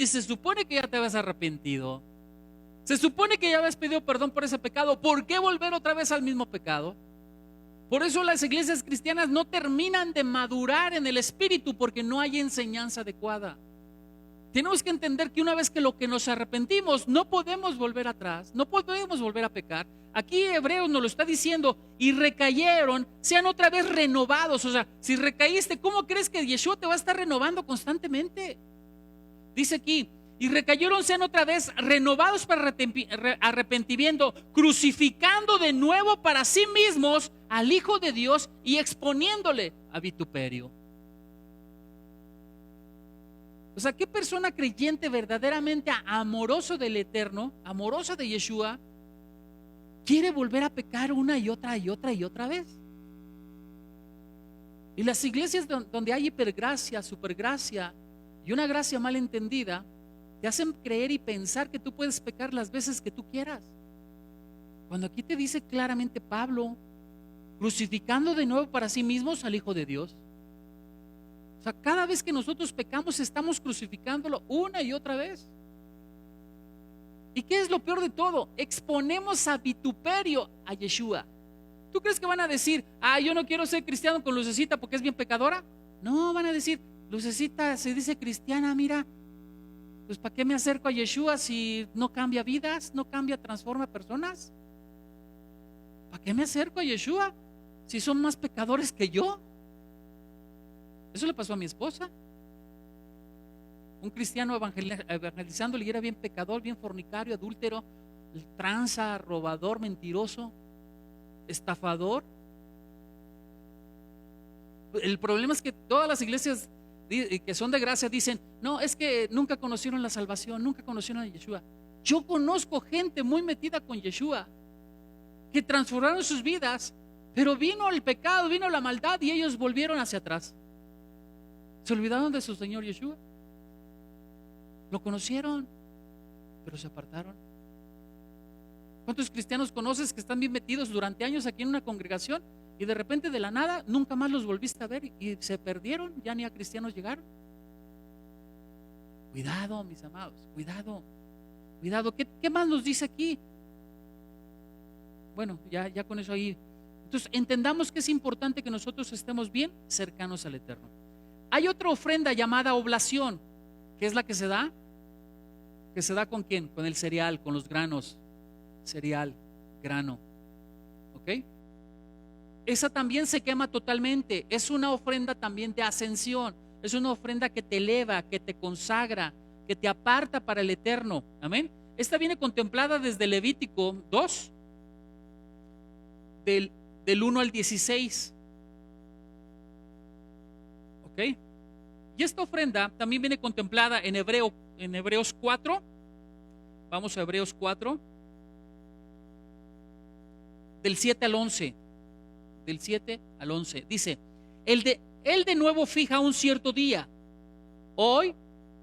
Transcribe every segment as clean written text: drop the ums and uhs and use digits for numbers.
Y se supone que ya te habías arrepentido. Se supone que ya habías pedido perdón por ese pecado. ¿Por qué volver otra vez al mismo pecado? Por eso las iglesias cristianas no terminan de madurar en el espíritu, porque no hay enseñanza adecuada. Tenemos que entender que una vez que nos arrepentimos, no podemos volver atrás, no podemos volver a pecar. Aquí Hebreos nos lo está diciendo, y recayeron, sean otra vez renovados. O sea, si recaíste, ¿cómo crees que Yeshua te va a estar renovando constantemente? Dice aquí, y recayeron, sean otra vez renovados para arrepentimiento, crucificando de nuevo para sí mismos al Hijo de Dios y exponiéndole a vituperio. O sea, ¿qué persona creyente verdaderamente amoroso del Eterno, amoroso de Yeshua, quiere volver a pecar una y otra y otra y otra vez? Y las iglesias donde hay hipergracia, supergracia y una gracia mal entendida, te hacen creer y pensar que tú puedes pecar las veces que tú quieras. Cuando aquí te dice claramente Pablo, crucificando de nuevo para sí mismos al Hijo de Dios. O sea, cada vez que nosotros pecamos estamos crucificándolo una y otra vez. ¿Y qué es lo peor de todo? Exponemos a vituperio a Yeshua. ¿Tú crees que van a decir, yo no quiero ser cristiano con Lucecita porque es bien pecadora? No, van a decir, Lucecita se dice cristiana, mira, pues ¿para qué me acerco a Yeshua si no cambia vidas, no cambia, transforma personas? ¿Para qué me acerco a Yeshua si son más pecadores que yo? Eso le pasó a mi esposa. Un cristiano evangelizándole y era bien pecador, bien fornicario, adúltero, tranza, robador, mentiroso, estafador. El problema es que todas las iglesias que son de gracia dicen, no, es que nunca conocieron la salvación, nunca conocieron a Yeshua. Yo conozco gente muy metida con Yeshua, que transformaron sus vidas, pero vino el pecado, vino la maldad y ellos volvieron hacia atrás. Se olvidaron de su Señor Yeshua. Lo conocieron, pero se apartaron. ¿Cuántos cristianos conoces que están bien metidos durante años aquí en una congregación y de repente de la nada nunca más los volviste a ver y se perdieron? Ya ni a cristianos llegaron. Cuidado, mis amados, cuidado, cuidado. ¿Qué más nos dice aquí? Bueno, ya con eso ahí. Entonces entendamos que es importante que nosotros estemos bien cercanos al Eterno. Hay otra ofrenda llamada oblación, que es la que se da ¿con quién? Con el cereal, con los granos. Cereal, grano. ¿Ok? Esa también se quema totalmente. Es una ofrenda también de ascensión. Es una ofrenda que te eleva, que te consagra, que te aparta para el Eterno. Amén. Esta viene contemplada desde Levítico 2, del 1 al 16. ¿Ok? Y esta ofrenda también viene contemplada en Hebreos 4. Vamos a Hebreos 4, del 7 al 11. Del 7 al 11. Dice, él de nuevo fija un cierto día, hoy,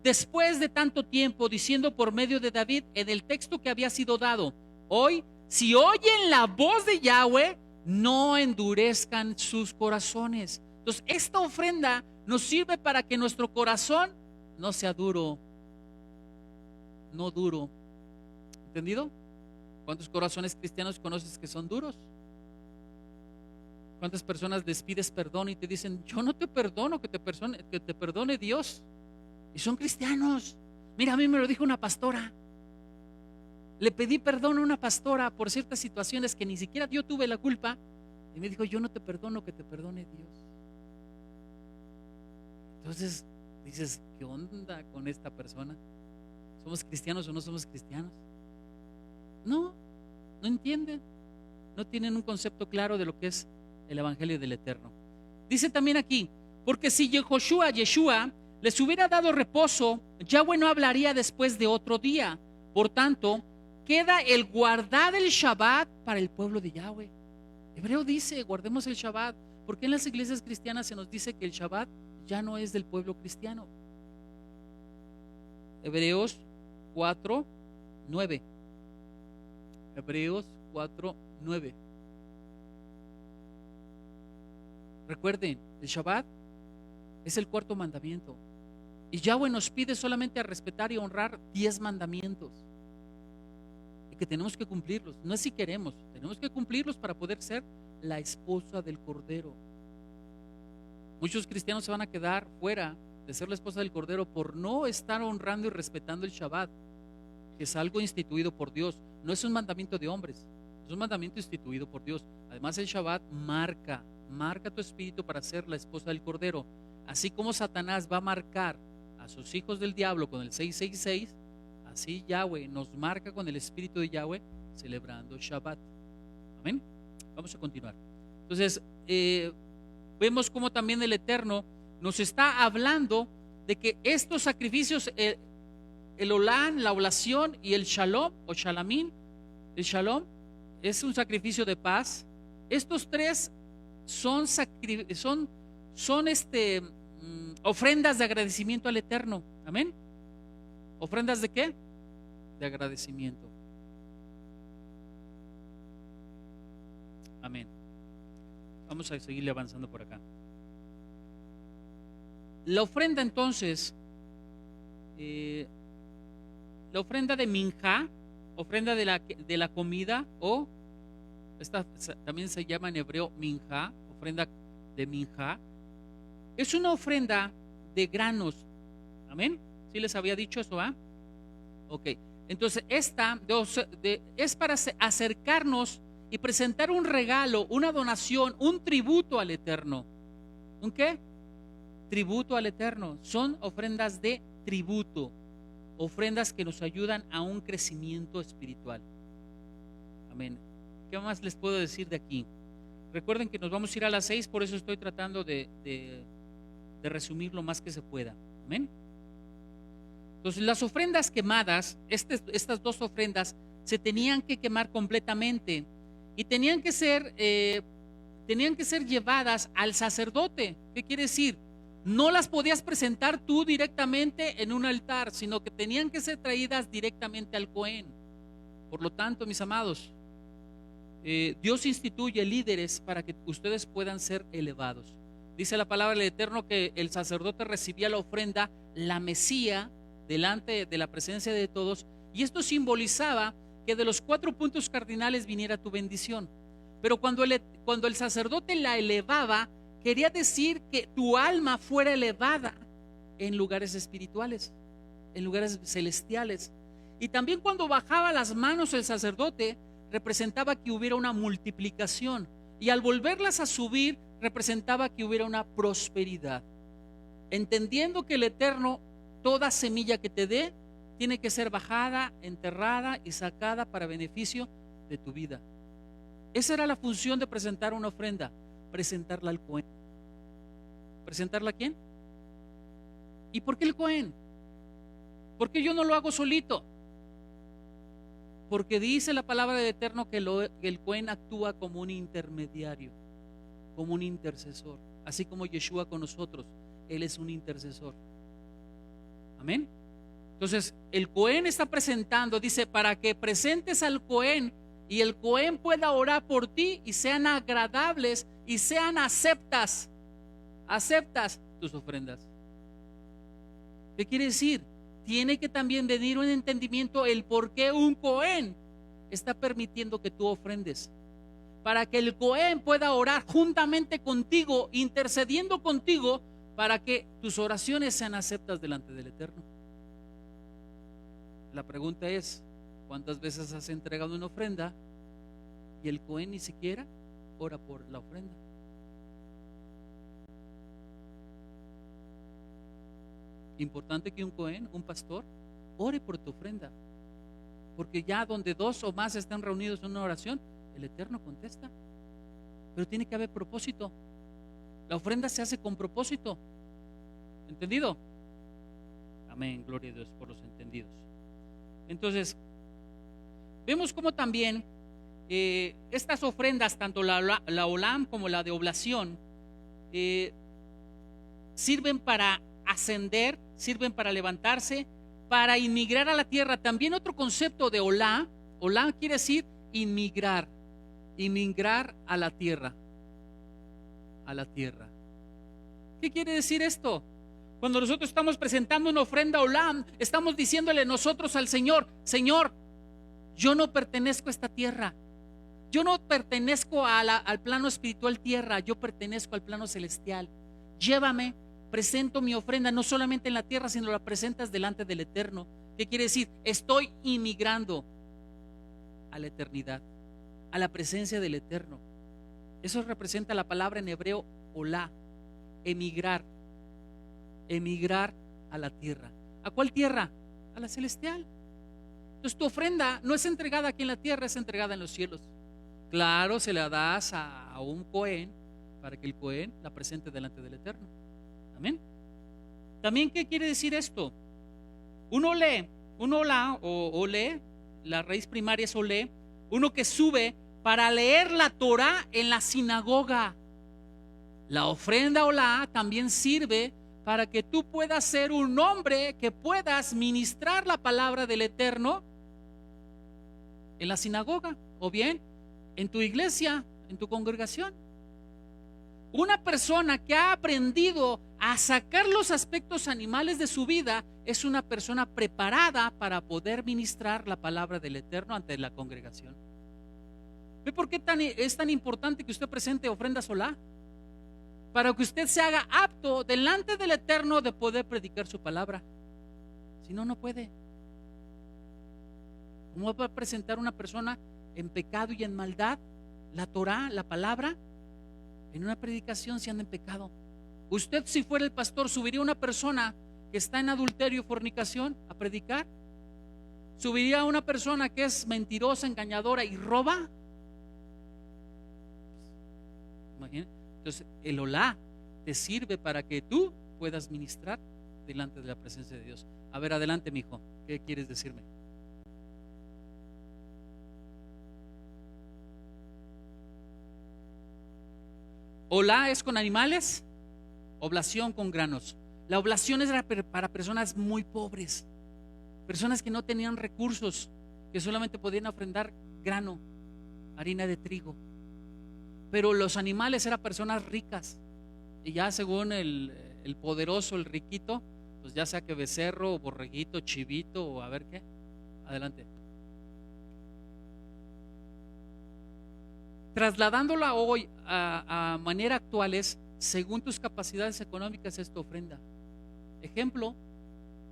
después de tanto tiempo, diciendo por medio de David en el texto que había sido dado, hoy, si oyen la voz de Yahweh, no endurezcan sus corazones. Entonces, esta ofrenda nos sirve para que nuestro corazón no sea duro, no duro. ¿Entendido? ¿Cuántos corazones cristianos conoces que son duros? ¿Cuántas personas les pides perdón y te dicen, yo no te perdono, que te perdone Dios? Y son cristianos. Mira, a mí me lo dijo una pastora. Le pedí perdón a una pastora por ciertas situaciones que ni siquiera yo tuve la culpa. Y me dijo, yo no te perdono, que te perdone Dios. Entonces dices, ¿qué onda con esta persona? ¿Somos cristianos o no somos cristianos? No entienden. No tienen un concepto claro de lo que es el Evangelio del Eterno. Dice también aquí, porque si Yeshua les hubiera dado reposo, Yahweh no hablaría después de otro día. Por tanto, queda el guardar el Shabbat para el pueblo de Yahweh. Hebreo dice, guardemos el Shabbat. ¿Por qué en las iglesias cristianas se nos dice que el Shabbat ya no es del pueblo cristiano? Hebreos 4, 9. Hebreos 4, 9. Recuerden, el Shabbat es el cuarto mandamiento. Y Yahweh nos pide solamente a respetar y honrar 10 mandamientos. Y que tenemos que cumplirlos. No es si queremos, tenemos que cumplirlos para poder ser la esposa del Cordero. Muchos cristianos se van a quedar fuera de ser la esposa del Cordero por no estar honrando y respetando el Shabbat, que es algo instituido por Dios. No es un mandamiento de hombres, es un mandamiento instituido por Dios. Además, el Shabbat marca tu espíritu para ser la esposa del Cordero. Así como Satanás va a marcar a sus hijos del diablo con el 666, así Yahweh nos marca con el espíritu de Yahweh celebrando Shabbat. Amén. Vamos a continuar. Entonces, vemos como también el Eterno nos está hablando de que estos sacrificios, el olán, la oblación y el shalom o shalamín, el shalom es un sacrificio de paz. Estos tres son ofrendas de agradecimiento al Eterno. Amén. ¿Ofrendas de qué? De agradecimiento. Amén. Vamos a seguirle avanzando por acá. La ofrenda entonces, la ofrenda de minjá, ofrenda de la comida, o esta también se llama en hebreo minjá, ofrenda de minjá, es una ofrenda de granos. Amén. ¿Sí les había dicho eso? Ok. Entonces esta es para acercarnos y presentar un regalo, una donación, un tributo al Eterno. ¿Un qué? Tributo al Eterno. Son ofrendas de tributo, ofrendas que nos ayudan a un crecimiento espiritual. Amén. ¿Qué más les puedo decir de aquí? Recuerden que nos vamos a ir a las 6, por eso estoy tratando de resumir lo más que se pueda. Amén. Entonces, las ofrendas quemadas, estas dos ofrendas, se tenían que quemar completamente y tenían que ser llevadas al sacerdote. ¿Qué quiere decir? No las podías presentar tú directamente en un altar, sino que tenían que ser traídas directamente al Cohen. Por lo tanto, mis amados, Dios instituye líderes para que ustedes puedan ser elevados. Dice la palabra del Eterno que el sacerdote recibía la ofrenda, la mecía, delante de la presencia de todos, y esto simbolizaba que de los 4 puntos cardinales viniera tu bendición. Pero cuando el sacerdote la elevaba, quería decir que tu alma fuera elevada en lugares espirituales, en lugares celestiales. Y también cuando bajaba las manos el sacerdote, representaba que hubiera una multiplicación, y al volverlas a subir representaba que hubiera una prosperidad, entendiendo que el Eterno, toda semilla que te dé tiene que ser bajada, enterrada y sacada para beneficio de tu vida. Esa era la función de presentar una ofrenda, presentarla al Cohen. ¿Presentarla a quién? ¿Y por qué el Cohen? ¿Por qué yo no lo hago solito? Porque dice la palabra del Eterno que el Cohen actúa como un intermediario, como un intercesor, así como Yeshua con nosotros, Él es un intercesor. Amén. Entonces el Cohen está presentando, dice, para que presentes al Cohen y el Cohen pueda orar por ti y sean agradables y sean aceptas tus ofrendas. ¿Qué quiere decir? Tiene que también venir un entendimiento el por qué un Cohen está permitiendo que tú ofrendes, para que el Cohen pueda orar juntamente contigo, intercediendo contigo, para que tus oraciones sean aceptas delante del Eterno. La pregunta es, ¿cuántas veces has entregado una ofrenda y el Cohen ni siquiera ora por la ofrenda? Importante que un Cohen, un pastor, ore por tu ofrenda, porque ya donde 2 o más están reunidos en una oración, el Eterno contesta. Pero tiene que haber propósito. La ofrenda se hace con propósito. ¿Entendido? Amén, gloria a Dios por los entendidos. Entonces, vemos como también estas ofrendas, tanto la olam como la de oblación, sirven para ascender, sirven para levantarse, para inmigrar a la tierra. También otro concepto de olá quiere decir inmigrar a la tierra. ¿Qué quiere decir esto? Cuando nosotros estamos presentando una ofrenda olam, estamos diciéndole nosotros al Señor: Señor, yo no pertenezco a esta tierra, yo no pertenezco al plano espiritual tierra, yo pertenezco al plano celestial. Llévame, presento mi ofrenda no solamente en la tierra, sino la presentas delante del Eterno. ¿Qué quiere decir? Estoy inmigrando a la eternidad, a la presencia del Eterno. Eso representa la palabra en hebreo olá, emigrar. Emigrar a la tierra. ¿A cuál tierra? A la celestial. Entonces tu ofrenda no es entregada aquí en la tierra, es entregada en los cielos. Claro, se la das a un cohen para que el cohen la presente delante del Eterno. Amén. También, ¿qué quiere decir esto? Uno lee, o lee, la raíz primaria es olé, uno que sube para leer la Torah en la sinagoga. La ofrenda olá también sirve para que tú puedas ser un hombre que puedas ministrar la palabra del Eterno en la sinagoga, o bien en tu iglesia, en tu congregación. Una persona que ha aprendido a sacar los aspectos animales de su vida es una persona preparada para poder ministrar la palabra del Eterno ante la congregación. ¿Ve por qué es tan importante que usted presente ofrendas olá? Para que usted se haga apto delante del Eterno de poder predicar su palabra. Si no, no puede. ¿Cómo va a presentar una persona en pecado y en maldad la Torah, la palabra, en una predicación si anda en pecado? Usted, si fuera el pastor, ¿subiría a una persona que está en adulterio y fornicación a predicar? ¿Subiría a una persona que es mentirosa, engañadora y roba? Imagínate. Entonces el olá te sirve para que tú puedas ministrar delante de la presencia de Dios. A ver, adelante, mi hijo, ¿qué quieres decirme? Olá es con animales, oblación con granos. La oblación es para personas muy pobres, personas que no tenían recursos, que solamente podían ofrendar grano, harina de trigo. Pero los animales eran personas ricas, y ya según el poderoso, el riquito, pues ya sea que becerro, borreguito, chivito, o a ver qué. Adelante. Trasladándola hoy a manera actual es según tus capacidades económicas es tu ofrenda. Ejemplo,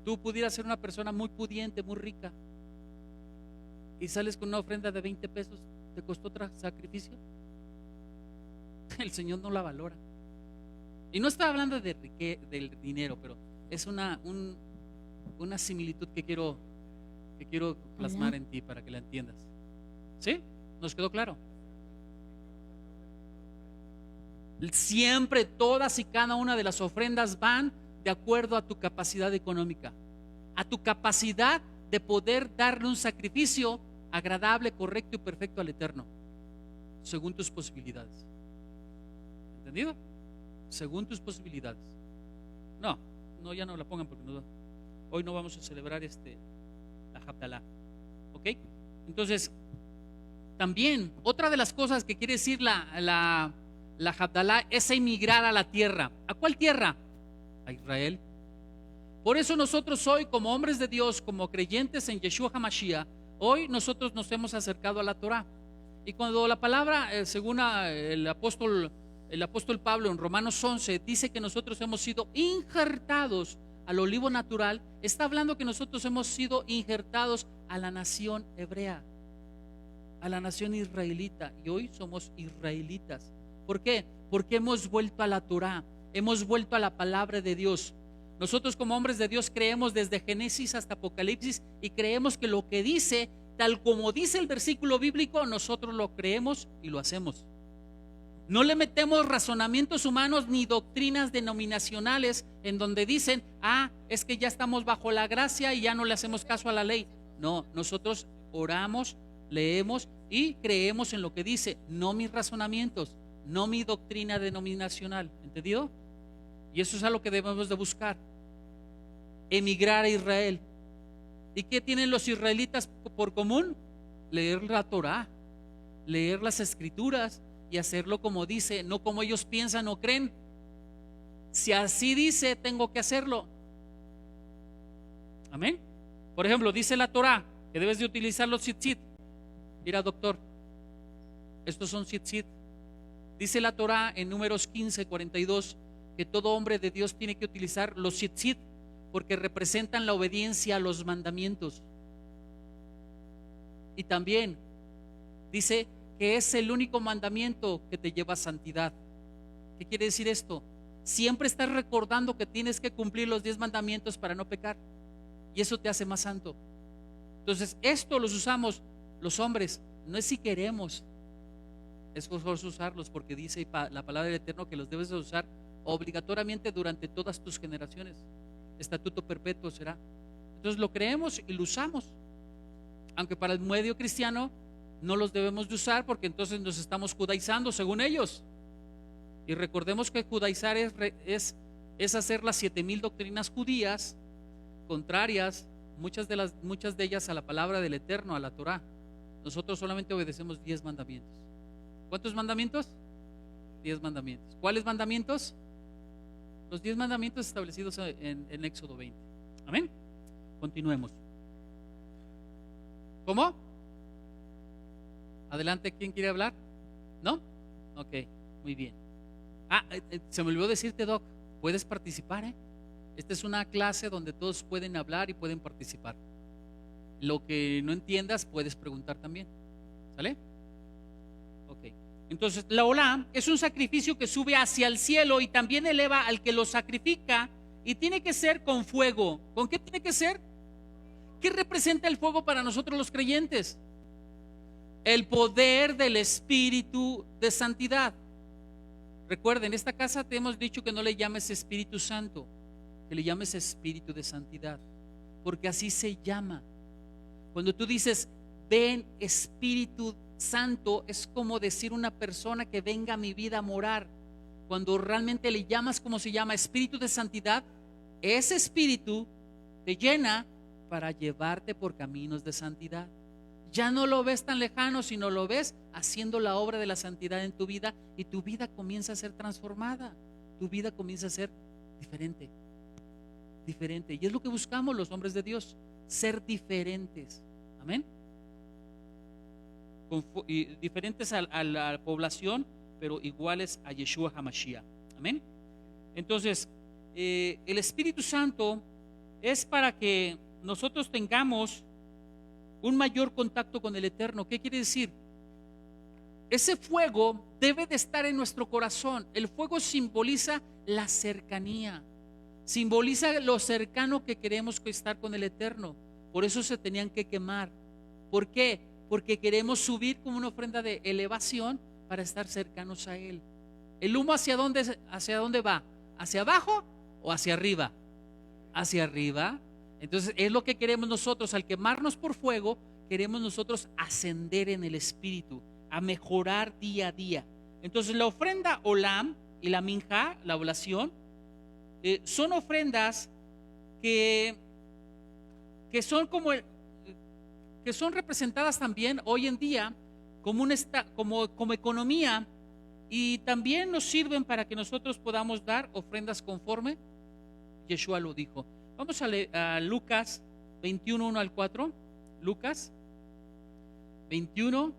tú pudieras ser una persona muy pudiente, muy rica, y sales con una ofrenda de 20 pesos, ¿te costó sacrificio? El Señor no la valora. Y no está hablando del dinero, pero es una similitud que quiero plasmar en ti para que la entiendas. ¿Sí? ¿Nos quedó claro? Siempre todas y cada una de las ofrendas van de acuerdo a tu capacidad económica, a tu capacidad de poder darle un sacrificio agradable, correcto y perfecto al Eterno, según tus posibilidades. ¿Entendido? Según tus posibilidades. No, ya no la pongan porque hoy no vamos a celebrar la Havdalah. ¿Ok? Entonces, también otra de las cosas que quiere decir la Havdalah es emigrar a la tierra. ¿A cuál tierra? A Israel. Por eso nosotros hoy, como hombres de Dios, como creyentes en Yeshua HaMashiach, hoy nosotros nos hemos acercado a la Torah. Y cuando la palabra, según el apóstol Pablo en Romanos 11 dice que nosotros hemos sido injertados al olivo natural, está hablando que nosotros hemos sido injertados a la nación hebrea, a la nación israelita, y hoy somos israelitas. ¿Por qué? Porque hemos vuelto a la Torah, hemos vuelto a la palabra de Dios. Nosotros como hombres de Dios creemos desde Génesis hasta Apocalipsis, y creemos que lo que dice, tal como dice el versículo bíblico, nosotros lo creemos y lo hacemos. No le metemos razonamientos humanos ni doctrinas denominacionales en donde dicen, es que ya estamos bajo la gracia y ya no le hacemos caso a la ley. No, nosotros oramos, leemos y creemos en lo que dice, no mis razonamientos, no mi doctrina denominacional. ¿Entendido? Y eso es algo que debemos de buscar. Emigrar a Israel. ¿Y qué tienen los israelitas por común? Leer la Torah, leer las escrituras y hacerlo como dice, no como ellos piensan o creen. Si así dice, tengo que hacerlo. Amén. Por ejemplo, dice la Torah que debes de utilizar los tzitzit. Mira, doctor, estos son tzitzit. Dice la Torah en Números 15:42 que todo hombre de Dios tiene que utilizar los tzitzit porque representan la obediencia a los mandamientos. Y también dice que es el único mandamiento que te lleva a santidad. ¿Qué quiere decir esto? Siempre estás recordando que tienes que cumplir los 10 mandamientos para no pecar, y eso te hace más santo. Entonces, esto los usamos los hombres, no es si queremos, es forzoso usarlos, porque dice la palabra del Eterno que los debes de usar obligatoriamente durante todas tus generaciones. Estatuto perpetuo será. Entonces lo creemos y lo usamos, aunque para el medio cristiano no los debemos de usar, porque entonces nos estamos judaizando según ellos. Y recordemos que judaizar es hacer las 7000 doctrinas judías contrarias, muchas de ellas a la palabra del Eterno, a la Torah. Nosotros solamente obedecemos 10 mandamientos. ¿Cuántos mandamientos? 10 mandamientos. ¿Cuáles mandamientos? Los 10 mandamientos establecidos en Éxodo 20. Amén. Continuemos. ¿Cómo? Adelante, ¿quién quiere hablar? ¿No? Ok, muy bien. Se me olvidó decirte, Doc, puedes participar, ¿eh? Esta es una clase donde todos pueden hablar y pueden participar. Lo que no entiendas puedes preguntar también. ¿Sale? Ok. Entonces, la olá es un sacrificio que sube hacia el cielo y también eleva al que lo sacrifica, y tiene que ser con fuego. ¿Con qué tiene que ser? ¿Qué representa el fuego para nosotros los creyentes? El poder del Espíritu de santidad. Recuerden, en esta casa te hemos dicho que no le llames Espíritu Santo, que le llames Espíritu de santidad, porque así se llama. Cuando tú dices ven Espíritu Santo, es como decir una persona que venga a mi vida a morar. Cuando realmente le llamas como se llama, Espíritu de santidad, ese Espíritu te llena para llevarte por caminos de santidad. Ya no lo ves tan lejano, sino lo ves haciendo la obra de la santidad en tu vida, y tu vida comienza a ser transformada, tu vida comienza a ser diferente. Y es lo que buscamos los hombres de Dios, ser diferentes. Amén. Diferentes a la población, pero iguales a Yeshua HaMashiach. Amén. Entonces, el Espíritu Santo es para que nosotros tengamos un mayor contacto con el Eterno. ¿Qué quiere decir? Ese fuego debe de estar en nuestro corazón. El fuego simboliza la cercanía, simboliza lo cercano que queremos estar con el Eterno. Por eso se tenían que quemar. ¿Por qué? Porque queremos subir como una ofrenda de elevación para estar cercanos a Él. ¿El humo hacia dónde va? ¿Hacia abajo o hacia arriba? Hacia arriba. Entonces es lo que queremos nosotros. Al quemarnos por fuego, queremos nosotros ascender en el Espíritu, a mejorar día a día. Entonces la ofrenda olam y la minja, la oblación, son ofrendas que son que son representadas también hoy en día como economía, y también nos sirven para que nosotros podamos dar ofrendas conforme Yeshua lo dijo. Vamos a Lucas 21, 1 al 4. Lucas 21,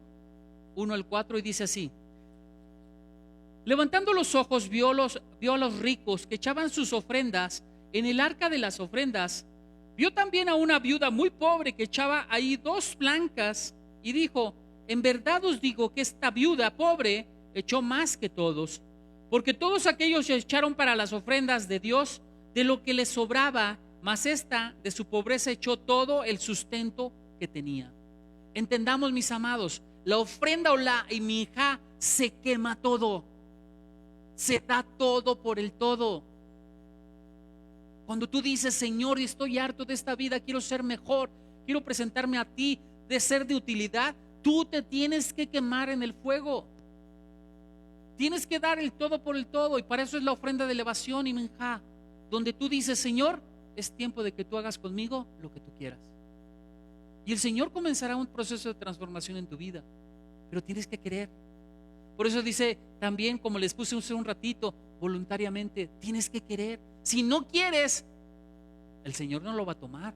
1 al 4, y dice así: levantando los ojos vio a los ricos que echaban sus ofrendas en el arca de las ofrendas. Vio también a una viuda muy pobre que echaba ahí 2 blancas, y dijo: en verdad os digo que esta viuda pobre echó más que todos, porque todos aquellos echaron para las ofrendas de Dios de lo que les sobraba, mas esta de su pobreza echó todo el sustento que tenía. Entendamos, mis amados, la ofrenda o la minja se quema todo, se da todo por el todo. Cuando tú dices: Señor, estoy harto de esta vida, quiero ser mejor, quiero presentarme a ti, de ser de utilidad, tú te tienes que quemar en el fuego. Tienes que dar el todo por el todo, y para eso es la ofrenda de elevación y minja, donde tú dices: Señor, es tiempo de que tú hagas conmigo lo que tú quieras. Y el Señor comenzará un proceso de transformación en tu vida, pero tienes que querer. Por eso dice también, como les puse hace un ratito, voluntariamente. Tienes que querer. Si no quieres, el Señor no lo va a tomar.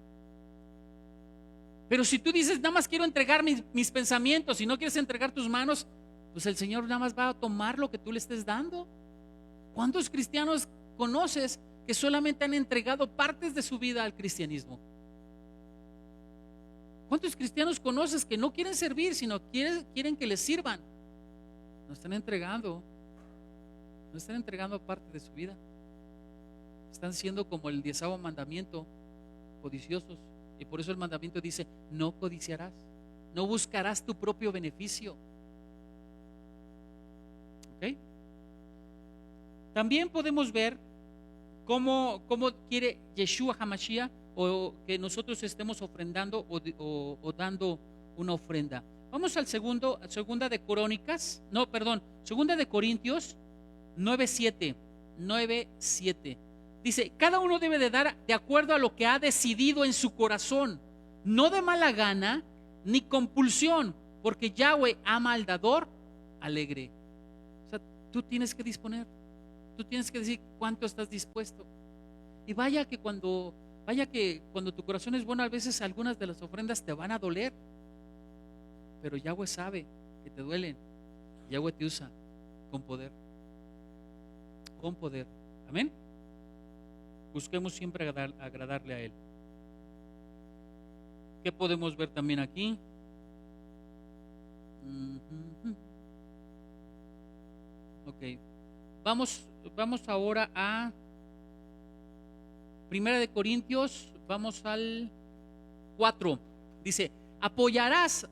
Pero si tú dices, nada más quiero entregar mis pensamientos, y no quieres entregar tus manos, pues el Señor nada más va a tomar lo que tú le estés dando. ¿Cuántos cristianos conoces que solamente han entregado partes de su vida al cristianismo? ¿Cuántos cristianos conoces que no quieren servir, sino quieren que les sirvan? No están entregando parte de su vida. Están siendo como el 10º mandamiento, codiciosos. Y por eso el mandamiento dice: no codiciarás, no buscarás tu propio beneficio. ¿Ok? También podemos ver cómo quiere Yeshua HaMashiach, o que nosotros estemos ofrendando o dando una ofrenda. Vamos al segunda de Corintios 9:7. Dice: cada uno debe de dar de acuerdo a lo que ha decidido en su corazón, no de mala gana ni compulsión, porque Yahweh ama al dador alegre. O sea, tú tienes que disponer, tú tienes que decir cuánto estás dispuesto. Y vaya que cuando tu corazón es bueno, a veces algunas de las ofrendas te van a doler, pero Yahweh sabe que te duelen. Yahweh te usa con poder. Amén. Busquemos siempre agradarle a Él. ¿Qué podemos ver también aquí? Ok. Vamos ahora a 1 de Corintios, vamos al 4. Dice: apoyarás,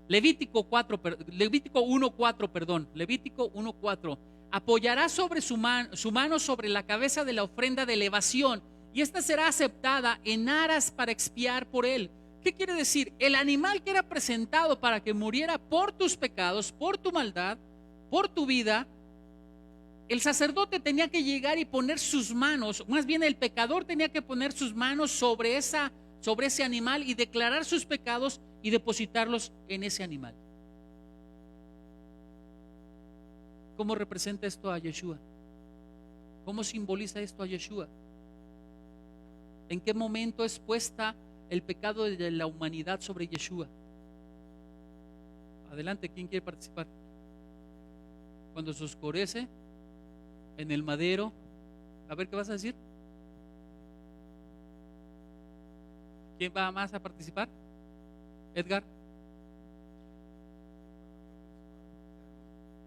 Levítico 1:4, apoyará sobre su mano sobre la cabeza de la ofrenda de elevación, y esta será aceptada en aras para expiar por él. ¿Qué quiere decir? El animal que era presentado para que muriera por tus pecados, por tu maldad, por tu vida, el sacerdote tenía que llegar y poner sus manos, más bien el pecador tenía que poner sus manos sobre ese animal y declarar sus pecados y depositarlos en ese animal. ¿Cómo representa esto a Yeshua? ¿Cómo simboliza esto a Yeshua? ¿En qué momento es puesta el pecado de la humanidad sobre Yeshua? Adelante, ¿quién quiere participar? Cuando se oscurece en el madero. A ver, ¿qué vas a decir? ¿Quién va más a participar? Edgar.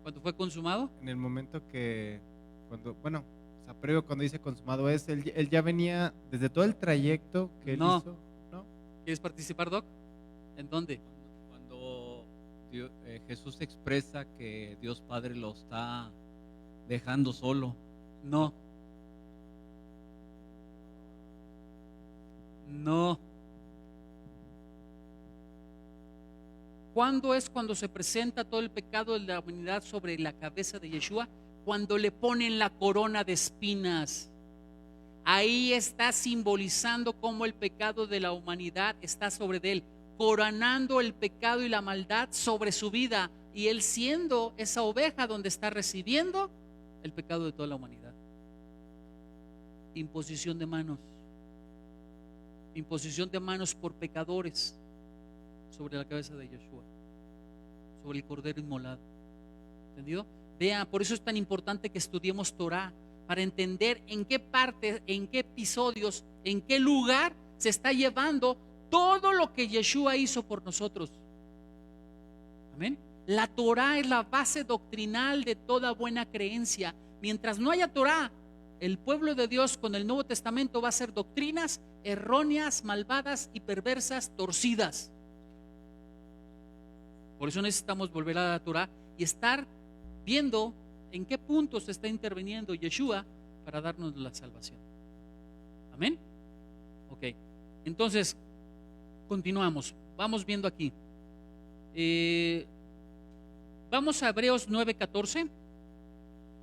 ¿Cuándo fue consumado? En el momento que, previo, cuando dice consumado, él ya venía desde todo el trayecto que él hizo. ¿No? ¿Quieres participar, Doc? ¿En dónde? Cuando Jesús expresa que Dios Padre lo está dejando solo. No. ¿Cuándo es cuando se presenta todo el pecado de la humanidad sobre la cabeza de Yeshua? Cuando le ponen la corona de espinas. Ahí está simbolizando cómo el pecado de la humanidad está sobre él, coronando el pecado y la maldad sobre su vida, y él siendo esa oveja donde está recibiendo el pecado de toda la humanidad. Imposición de manos por pecadores sobre la cabeza de Yeshua, sobre el cordero inmolado. ¿Entendido? Vean, por eso es tan importante que estudiemos Torah, para entender en qué parte, en qué episodios, en qué lugar se está llevando todo lo que Yeshua hizo por nosotros. Amén. La Torah es la base doctrinal de toda buena creencia. Mientras no haya Torah, el pueblo de Dios con el Nuevo Testamento va a ser doctrinas erróneas, malvadas y perversas, torcidas. Por eso necesitamos volver a la Torah y estar viendo en qué punto se está interviniendo Yeshua para darnos la salvación. Amén. Ok, entonces continuamos. Vamos viendo aquí. Vamos a Hebreos 9:14.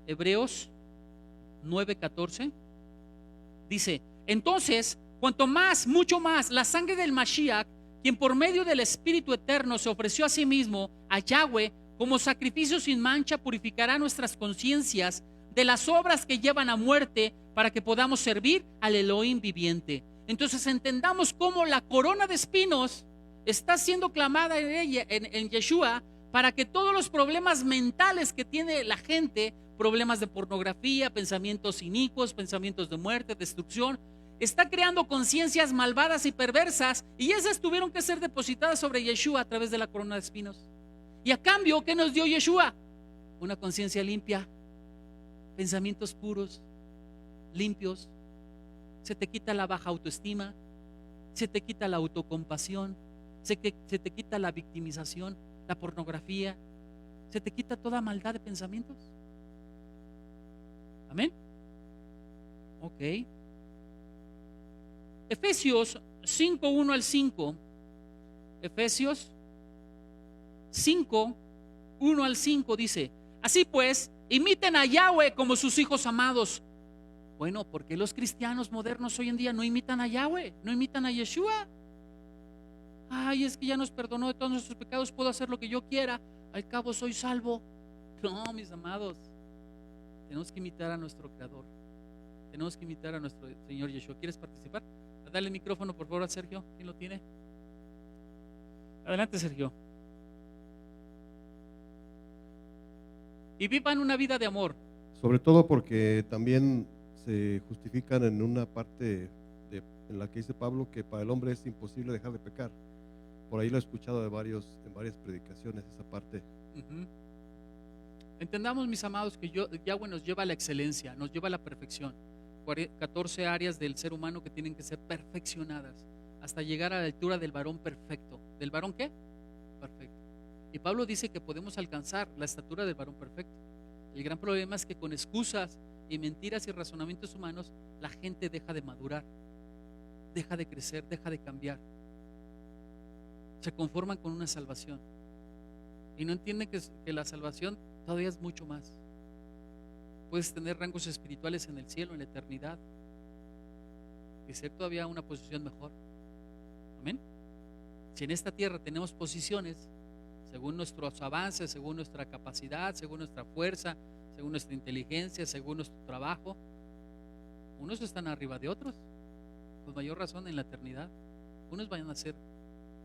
Hebreos 9:14 dice: entonces, cuanto más, mucho más, la sangre del Mashiach, quien por medio del Espíritu Eterno se ofreció a sí mismo a Yahweh como sacrificio sin mancha, purificará nuestras conciencias de las obras que llevan a muerte para que podamos servir al Elohim viviente. Entonces entendamos cómo la corona de espinos está siendo clamada en Yeshua para que todos los problemas mentales que tiene la gente, problemas de pornografía, pensamientos inicuos, pensamientos de muerte, destrucción, está creando conciencias malvadas y perversas, y esas tuvieron que ser depositadas sobre Yeshua a través de la corona de espinos. Y a cambio, ¿qué nos dio Yeshua? Una conciencia limpia, pensamientos puros, limpios. Se te quita la baja autoestima, se te quita la autocompasión, se te quita la victimización, la pornografía, se te quita toda maldad de pensamientos. Amén. Ok. Efesios 5, 1 al 5. Efesios 5, 1 al 5 dice: así pues, imiten a Yahweh como sus hijos amados. Bueno, ¿por qué los cristianos modernos hoy en día no imitan a Yahweh? ¿No imitan a Yeshua? Ay, es que ya nos perdonó de todos nuestros pecados, puedo hacer lo que yo quiera, al cabo soy salvo. No, mis amados, tenemos que imitar a nuestro Creador, tenemos que imitar a nuestro Señor Yeshua. ¿Quieres participar? Dale el micrófono por favor a Sergio. ¿Quién lo tiene? Adelante, Sergio. Y vivan una vida de amor. Sobre todo porque también se justifican en una parte en la que dice Pablo que para el hombre es imposible dejar de pecar. Por ahí lo he escuchado en varias predicaciones, esa parte. Uh-huh. Entendamos, mis amados, que Yahweh nos lleva a la excelencia, nos lleva a la perfección. 14 áreas del ser humano que tienen que ser perfeccionadas hasta llegar a la altura del varón perfecto. ¿Del varón qué? Perfecto. Y Pablo dice que podemos alcanzar la estatura del varón perfecto. El gran problema es que con excusas y mentiras y razonamientos humanos la gente deja de madurar, deja de crecer, deja de cambiar. Se conforman con una salvación y no entienden que la salvación todavía es mucho más. Puedes tener rangos espirituales en el cielo, en la eternidad, y ser todavía una posición mejor. Amén. Si en esta tierra tenemos posiciones según nuestros avances, según nuestra capacidad, según nuestra fuerza, según nuestra inteligencia, según nuestro trabajo, unos están arriba de otros, con mayor razón en la eternidad. Unos van a ser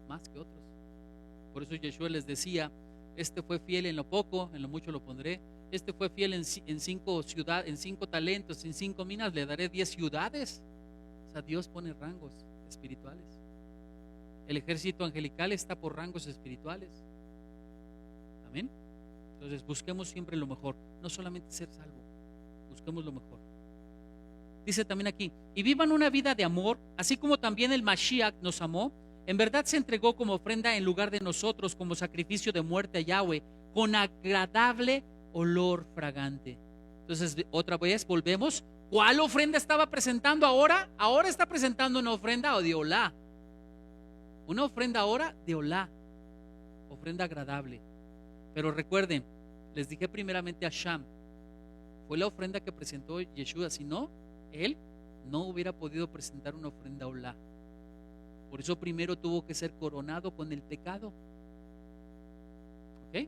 más que otros. Por eso Yeshua les decía: este fue fiel en lo poco, en lo mucho lo pondré. Este fue fiel en 5 ciudades, en 5 talentos, en 5 minas, le daré 10 ciudades. O sea, Dios pone rangos espirituales. El ejército angelical está por rangos espirituales. Amén. Entonces busquemos siempre lo mejor, no solamente ser salvo, busquemos lo mejor. Dice también aquí: y vivan una vida de amor, así como también el Mashiach nos amó. En verdad se entregó como ofrenda en lugar de nosotros, como sacrificio de muerte a Yahweh, con agradable olor fragante. Entonces otra vez volvemos. ¿Cuál ofrenda estaba presentando ahora? Ahora está presentando una ofrenda de olá. Una ofrenda ahora de olá, ofrenda agradable. Pero recuerden, les dije primeramente a Sham, fue la ofrenda que presentó Yeshua. Si no, él no hubiera podido presentar una ofrenda olá. Por eso primero tuvo que ser coronado con el pecado. ¿Ok?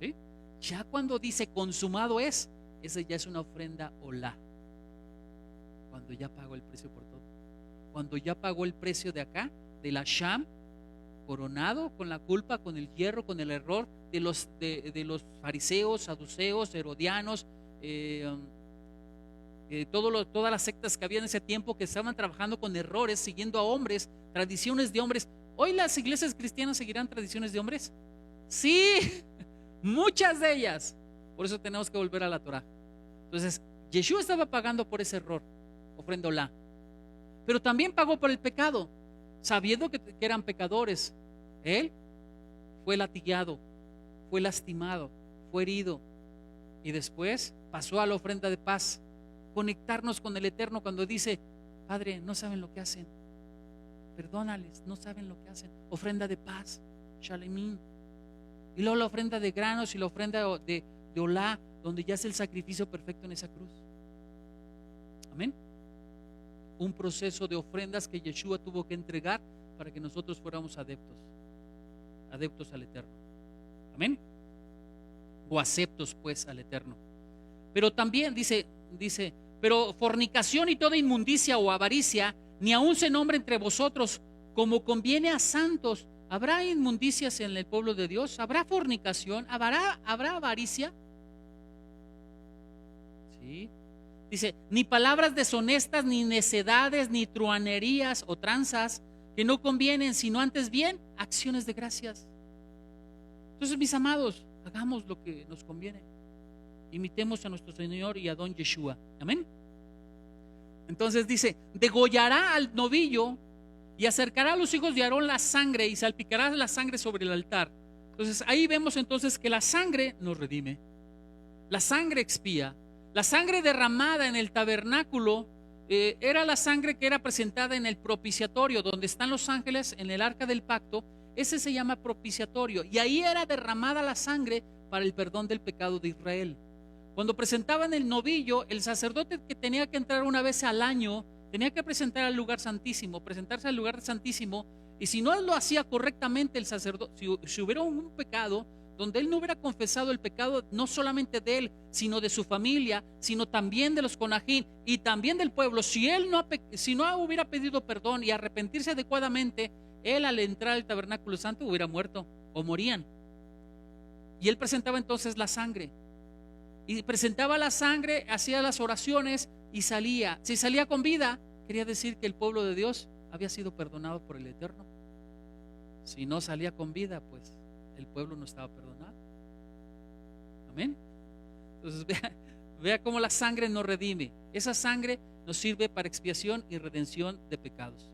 ¿Sí? Ya cuando dice consumado es, esa ya es una ofrenda olá. Cuando ya pagó el precio por todo. Cuando ya pagó el precio de acá, de la Sham, coronado con la culpa, con el hierro, con el error de los fariseos, saduceos, herodianos, todas las sectas que había en ese tiempo, que estaban trabajando con errores, siguiendo a hombres, tradiciones de hombres. ¿Hoy las iglesias cristianas seguirán tradiciones de hombres? Sí, muchas de ellas. Por eso tenemos que volver a la Torah. Entonces Yeshua estaba pagando por ese error, ofrenda olá, pero también pagó por el pecado, sabiendo que eran pecadores. Él fue latigado, fue lastimado, fue herido, y después pasó a la ofrenda de paz, conectarnos con el Eterno cuando dice: Padre, no saben lo que hacen, perdónales, no saben lo que hacen. Ofrenda de paz, Shalemim. Y luego la ofrenda de granos y la ofrenda de olá, donde ya es el sacrificio perfecto en esa cruz. Amén. Un proceso de ofrendas que Yeshua tuvo que entregar para que nosotros fuéramos adeptos al Eterno. Amén. O aceptos pues al Eterno. Pero también dice, pero fornicación y toda inmundicia o avaricia, ni aun se nombre entre vosotros, como conviene a santos. ¿Habrá inmundicias en el pueblo de Dios? ¿Habrá fornicación? ¿Habrá avaricia? Sí. Dice, ni palabras deshonestas, ni necedades, ni truanerías o tranzas que no convienen, sino antes bien acciones de gracias. Entonces, mis amados, hagamos lo que nos conviene. Imitemos a nuestro Señor y a don Yeshua. Amén. Entonces dice, degollará al novillo y acercará a los hijos de Aarón la sangre y salpicará la sangre sobre el altar. Entonces ahí vemos entonces que la sangre nos redime. La sangre expía. La sangre derramada en el tabernáculo era la sangre que era presentada en el propiciatorio, donde están los ángeles en el arca del pacto. Ese se llama propiciatorio. Y ahí era derramada la sangre para el perdón del pecado de Israel. Cuando presentaban el novillo, el sacerdote, que tenía que entrar una vez al año, tenía que presentarse al lugar santísimo, y si no lo hacía correctamente el sacerdote, si hubiera un pecado donde él no hubiera confesado el pecado, no solamente de él, sino de su familia, sino también de los conajín y también del pueblo, si no hubiera pedido perdón y arrepentirse adecuadamente, él al entrar al tabernáculo santo hubiera muerto o morían. Y él presentaba entonces la sangre. Y presentaba la sangre, hacía las oraciones y salía. Si salía con vida, quería decir que el pueblo de Dios había sido perdonado por el Eterno. Si no salía con vida, pues el pueblo no estaba perdonado. Amén. Entonces vea cómo la sangre nos redime. Esa sangre nos sirve para expiación y redención de pecados.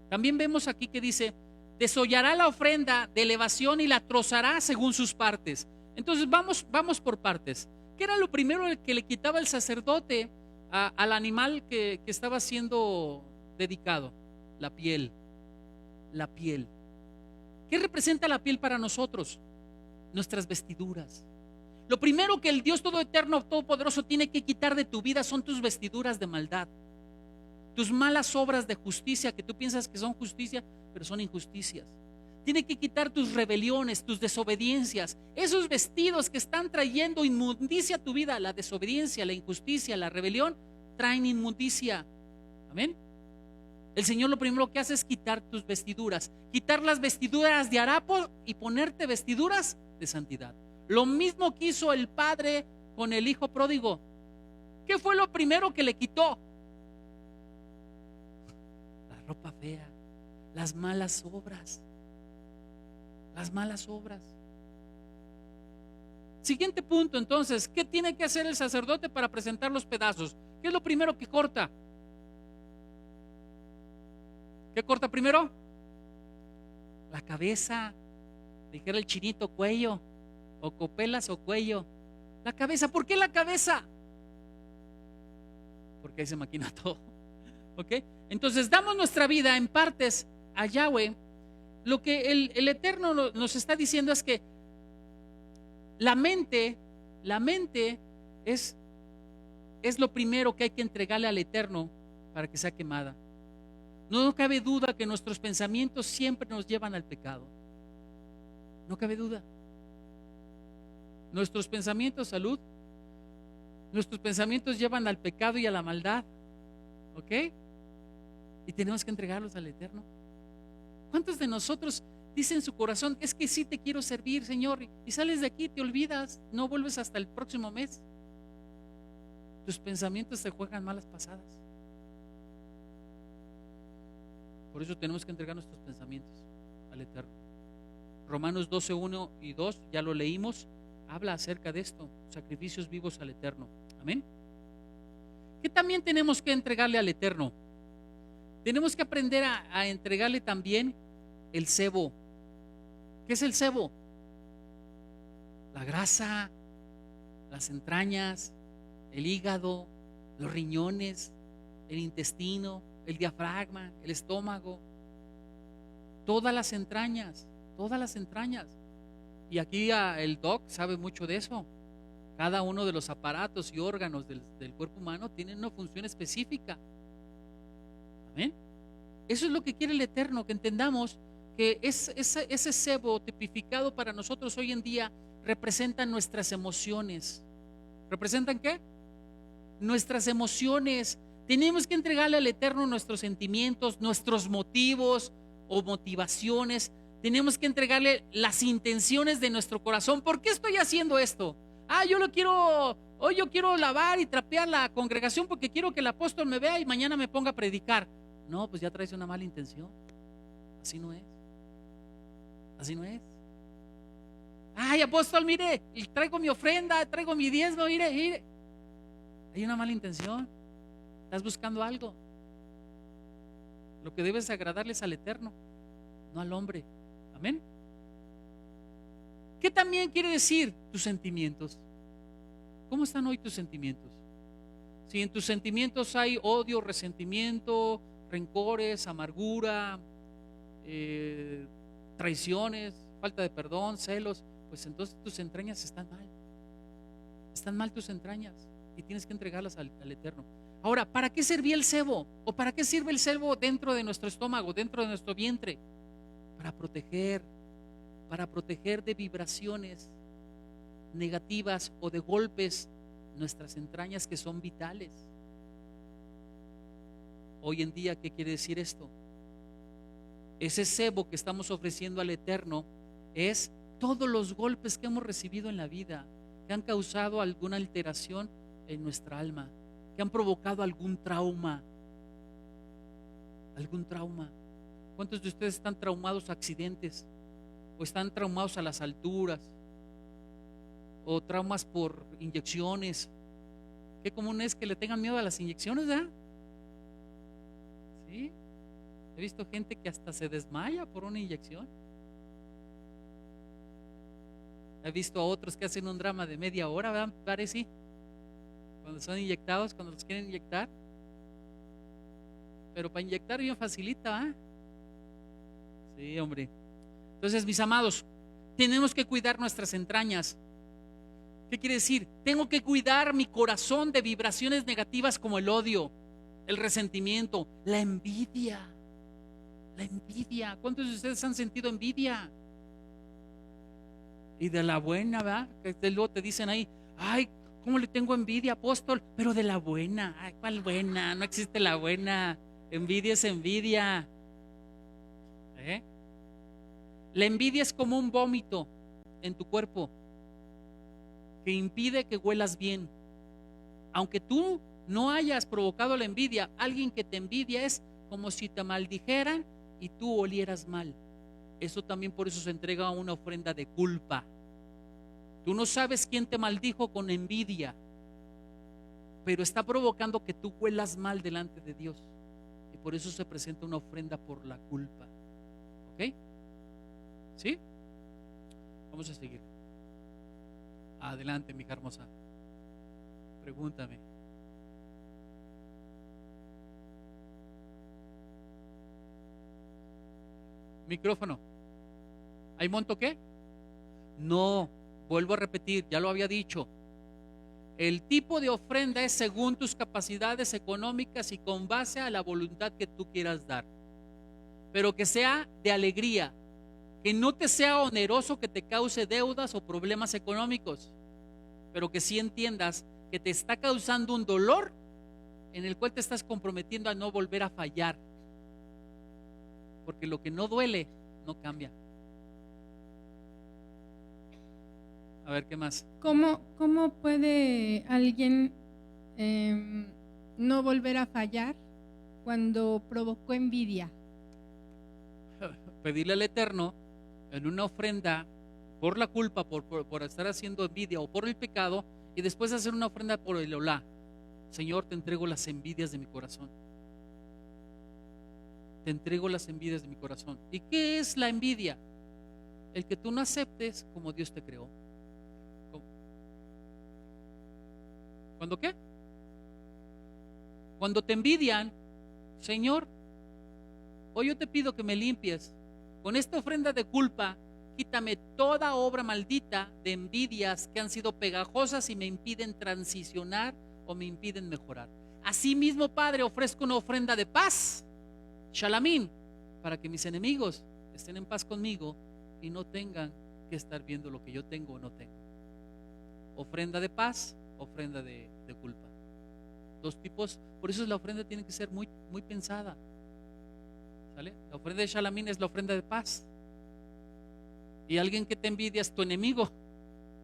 También vemos aquí que dice, desollará la ofrenda de elevación y la trozará según sus partes. Entonces vamos por partes. ¿Qué era lo primero que le quitaba el sacerdote al animal que estaba siendo dedicado? La piel. La piel. ¿Qué representa la piel para nosotros? Nuestras vestiduras. Lo primero que el Dios Todoeterno, Todopoderoso tiene que quitar de tu vida son tus vestiduras de maldad. Tus malas obras de justicia que tú piensas que son justicia, pero son injusticias. Tiene que quitar tus rebeliones, tus desobediencias, esos vestidos que están trayendo inmundicia a tu vida. La desobediencia, la injusticia, la rebelión traen inmundicia. Amén. El Señor lo primero que hace es quitar tus vestiduras, quitar las vestiduras de harapos y ponerte vestiduras de santidad. Lo mismo que hizo el padre con el hijo pródigo. ¿Qué fue lo primero que le quitó? La ropa fea, las malas obras. Las malas obras. Siguiente punto, entonces, ¿qué tiene que hacer el sacerdote para presentar los pedazos? ¿Qué es lo primero que corta? ¿Qué corta primero? La cabeza. Dijera el chinito, cuello, o copelas o cuello. La cabeza. ¿Por qué la cabeza? Porque ahí se maquina todo. ¿Ok? Entonces damos nuestra vida en partes a Yahweh. Lo que el Eterno nos está diciendo es que la mente es lo primero que hay que entregarle al Eterno para que sea quemada. No cabe duda que nuestros pensamientos siempre nos llevan al pecado. No cabe duda. Nuestros pensamientos, salud, nuestros pensamientos llevan al pecado y a la maldad. ¿Ok? Y tenemos que entregarlos al Eterno. ¿Cuántos de nosotros dicen en su corazón, es que sí te quiero servir, Señor, y sales de aquí, te olvidas, no vuelves hasta el próximo mes? Tus pensamientos te juegan malas pasadas. Por eso tenemos que entregar nuestros pensamientos al Eterno. Romanos 12, 1 y 2, ya lo leímos, habla acerca de esto, sacrificios vivos al Eterno. Amén. ¿Qué también tenemos que entregarle al Eterno? Tenemos que aprender a entregarle también el sebo. ¿Qué es el sebo? La grasa, las entrañas, el hígado, los riñones, el intestino, el diafragma, el estómago, todas las entrañas. Y aquí el doc sabe mucho de eso. Cada uno de los aparatos y órganos del cuerpo humano tienen una función específica. Amén. Eso es lo que quiere el Eterno, que entendamos que ese sebo tipificado para nosotros hoy en día representa nuestras emociones, ¿Representan qué? Nuestras emociones. Tenemos que entregarle al Eterno nuestros sentimientos, nuestros motivos o motivaciones. Tenemos que entregarle las intenciones de nuestro corazón. ¿Por qué estoy haciendo esto? Hoy yo quiero lavar y trapear la congregación porque quiero que el apóstol me vea y mañana me ponga a predicar. No, pues ya traes una mala intención. Así no es. Así no es. Ay, apóstol, mire, traigo mi ofrenda, traigo mi diezmo, mire. Hay una mala intención. Estás buscando algo. Lo que debes agradarles al Eterno, no al hombre. Amén. ¿Qué también quiere decir tus sentimientos? ¿Cómo están hoy tus sentimientos? Si en tus sentimientos hay odio, resentimiento, rencores, amargura, traiciones, falta de perdón, celos, pues entonces tus entrañas están mal. Están mal tus entrañas y tienes que entregarlas al Eterno. Ahora, ¿para qué servía el sebo? ¿O para qué sirve el sebo dentro de nuestro estómago, dentro de nuestro vientre? Para proteger de vibraciones negativas o de golpes nuestras entrañas que son vitales. Hoy en día, ¿qué quiere decir esto? Ese sebo que estamos ofreciendo al Eterno es todos los golpes que hemos recibido en la vida, que han causado alguna alteración en nuestra alma, que han provocado algún trauma. ¿Cuántos de ustedes están traumados a accidentes? ¿O están traumados a las alturas? ¿O traumas por inyecciones? Qué común es que le tengan miedo a las inyecciones, ¿verdad? Sí. He visto gente que hasta se desmaya por una inyección. He visto a otros que hacen un drama de media hora, ¿verdad? Parece, cuando son inyectados, cuando los quieren inyectar. Pero para inyectar bien facilita, ¿ah? Sí, hombre. Entonces, mis amados, tenemos que cuidar nuestras entrañas. ¿Qué quiere decir? Tengo que cuidar mi corazón de vibraciones negativas como el odio, el resentimiento, la envidia. La envidia. ¿Cuántos de ustedes han sentido envidia? Y de la buena, ¿verdad? Que luego te dicen ahí, ay, ¿cómo le tengo envidia, apóstol? Pero de la buena. Ay, ¿cuál buena? No existe la buena. Envidia es envidia. La envidia es como un vómito en tu cuerpo que impide que huelas bien. Aunque tú no hayas provocado la envidia, alguien que te envidia es como si te maldijeran y tú olieras mal. Eso también, por eso se entrega una ofrenda de culpa. Tú no sabes quién te maldijo con envidia, pero está provocando que tú huelas mal delante de Dios, y por eso se presenta una ofrenda por la culpa. ¿Ok? ¿Sí? Vamos a seguir. Adelante, mi hija hermosa. Pregúntame. Micrófono. ¿Hay monto qué? No, vuelvo a repetir, ya lo había dicho. El tipo de ofrenda es según tus capacidades económicas y con base a la voluntad que tú quieras dar. Pero que sea de alegría, que no te sea oneroso, que te cause deudas o problemas económicos, pero que sí entiendas que te está causando un dolor en el cual te estás comprometiendo a no volver a fallar. Porque lo que no duele, no cambia. A ver, ¿qué más? ¿Cómo puede alguien no volver a fallar cuando provocó envidia? Pedirle al Eterno en una ofrenda por la culpa, por estar haciendo envidia o por el pecado, y después hacer una ofrenda por el olá. Señor, te entrego las envidias de mi corazón. Te entrego las envidias de mi corazón. ¿Y qué es la envidia? El que tú no aceptes como Dios te creó. ¿Cuándo qué? Cuando te envidian, Señor, hoy yo te pido que me limpies. Con esta ofrenda de culpa, quítame toda obra maldita de envidias que han sido pegajosas y me impiden transicionar o me impiden mejorar. Asimismo, Padre, ofrezco una ofrenda de paz, Shalamín, para que mis enemigos estén en paz conmigo y no tengan que estar viendo lo que yo tengo o no tengo. Ofrenda de paz, ofrenda de culpa. Dos tipos, por eso la ofrenda tiene que ser muy, muy pensada. ¿Sale? La ofrenda de Shalamín es la ofrenda de paz. Y alguien que te envidia es tu enemigo.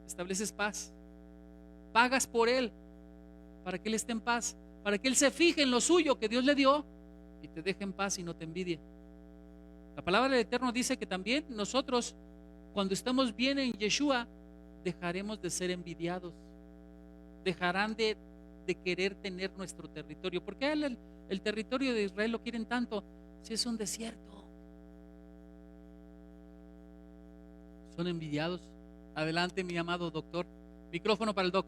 Estableces paz. Pagas por él para que él esté en paz, para que él se fije en lo suyo que Dios le dio y te deje en paz y no te envidie. La palabra del Eterno dice que también nosotros, cuando estamos bien en Yeshua, dejaremos de ser envidiados. Dejarán de querer tener nuestro territorio. ¿Por qué el territorio de Israel lo quieren tanto? Si es un desierto. Son envidiados. Adelante, mi amado doctor. Micrófono para el doc.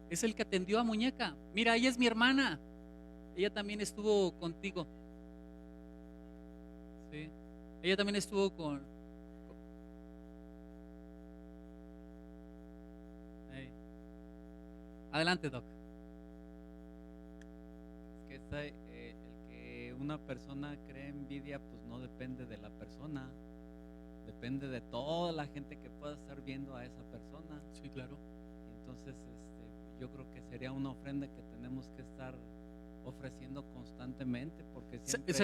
Es el que atendió a Muñeca. Mira, ella es mi hermana. Ella también estuvo contigo. Sí. Ella también estuvo con Hey. Adelante, doc. Es que el que una persona cree envidia, pues no depende de la persona, depende de toda la gente que pueda estar viendo a esa persona. Sí, claro. Entonces, yo creo que sería una ofrenda que tenemos que estar ofreciendo constantemente, porque siempre...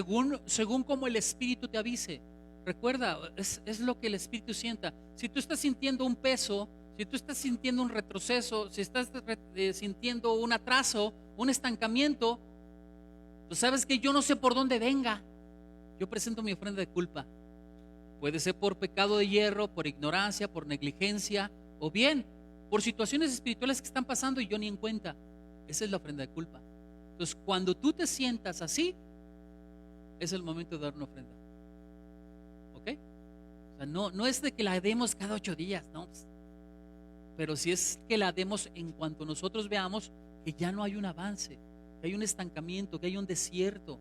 Según como el Espíritu te avise. Recuerda, es lo que el Espíritu sienta. Si tú estás sintiendo un peso, si tú estás sintiendo un retroceso, si estás sintiendo un atraso, un estancamiento, tú sabes que yo no sé por dónde venga. Yo presento mi ofrenda de culpa. Puede ser por pecado de hierro, por ignorancia, por negligencia, o bien por situaciones espirituales que están pasando y yo ni en cuenta. Esa es la ofrenda de culpa. Entonces, cuando tú te sientas así, es el momento de dar una ofrenda. ¿Ok? O sea, no es de que la demos cada 8 días, no. Pero sí es que la demos en cuanto nosotros veamos que ya no hay un avance, que hay un estancamiento, que hay un desierto,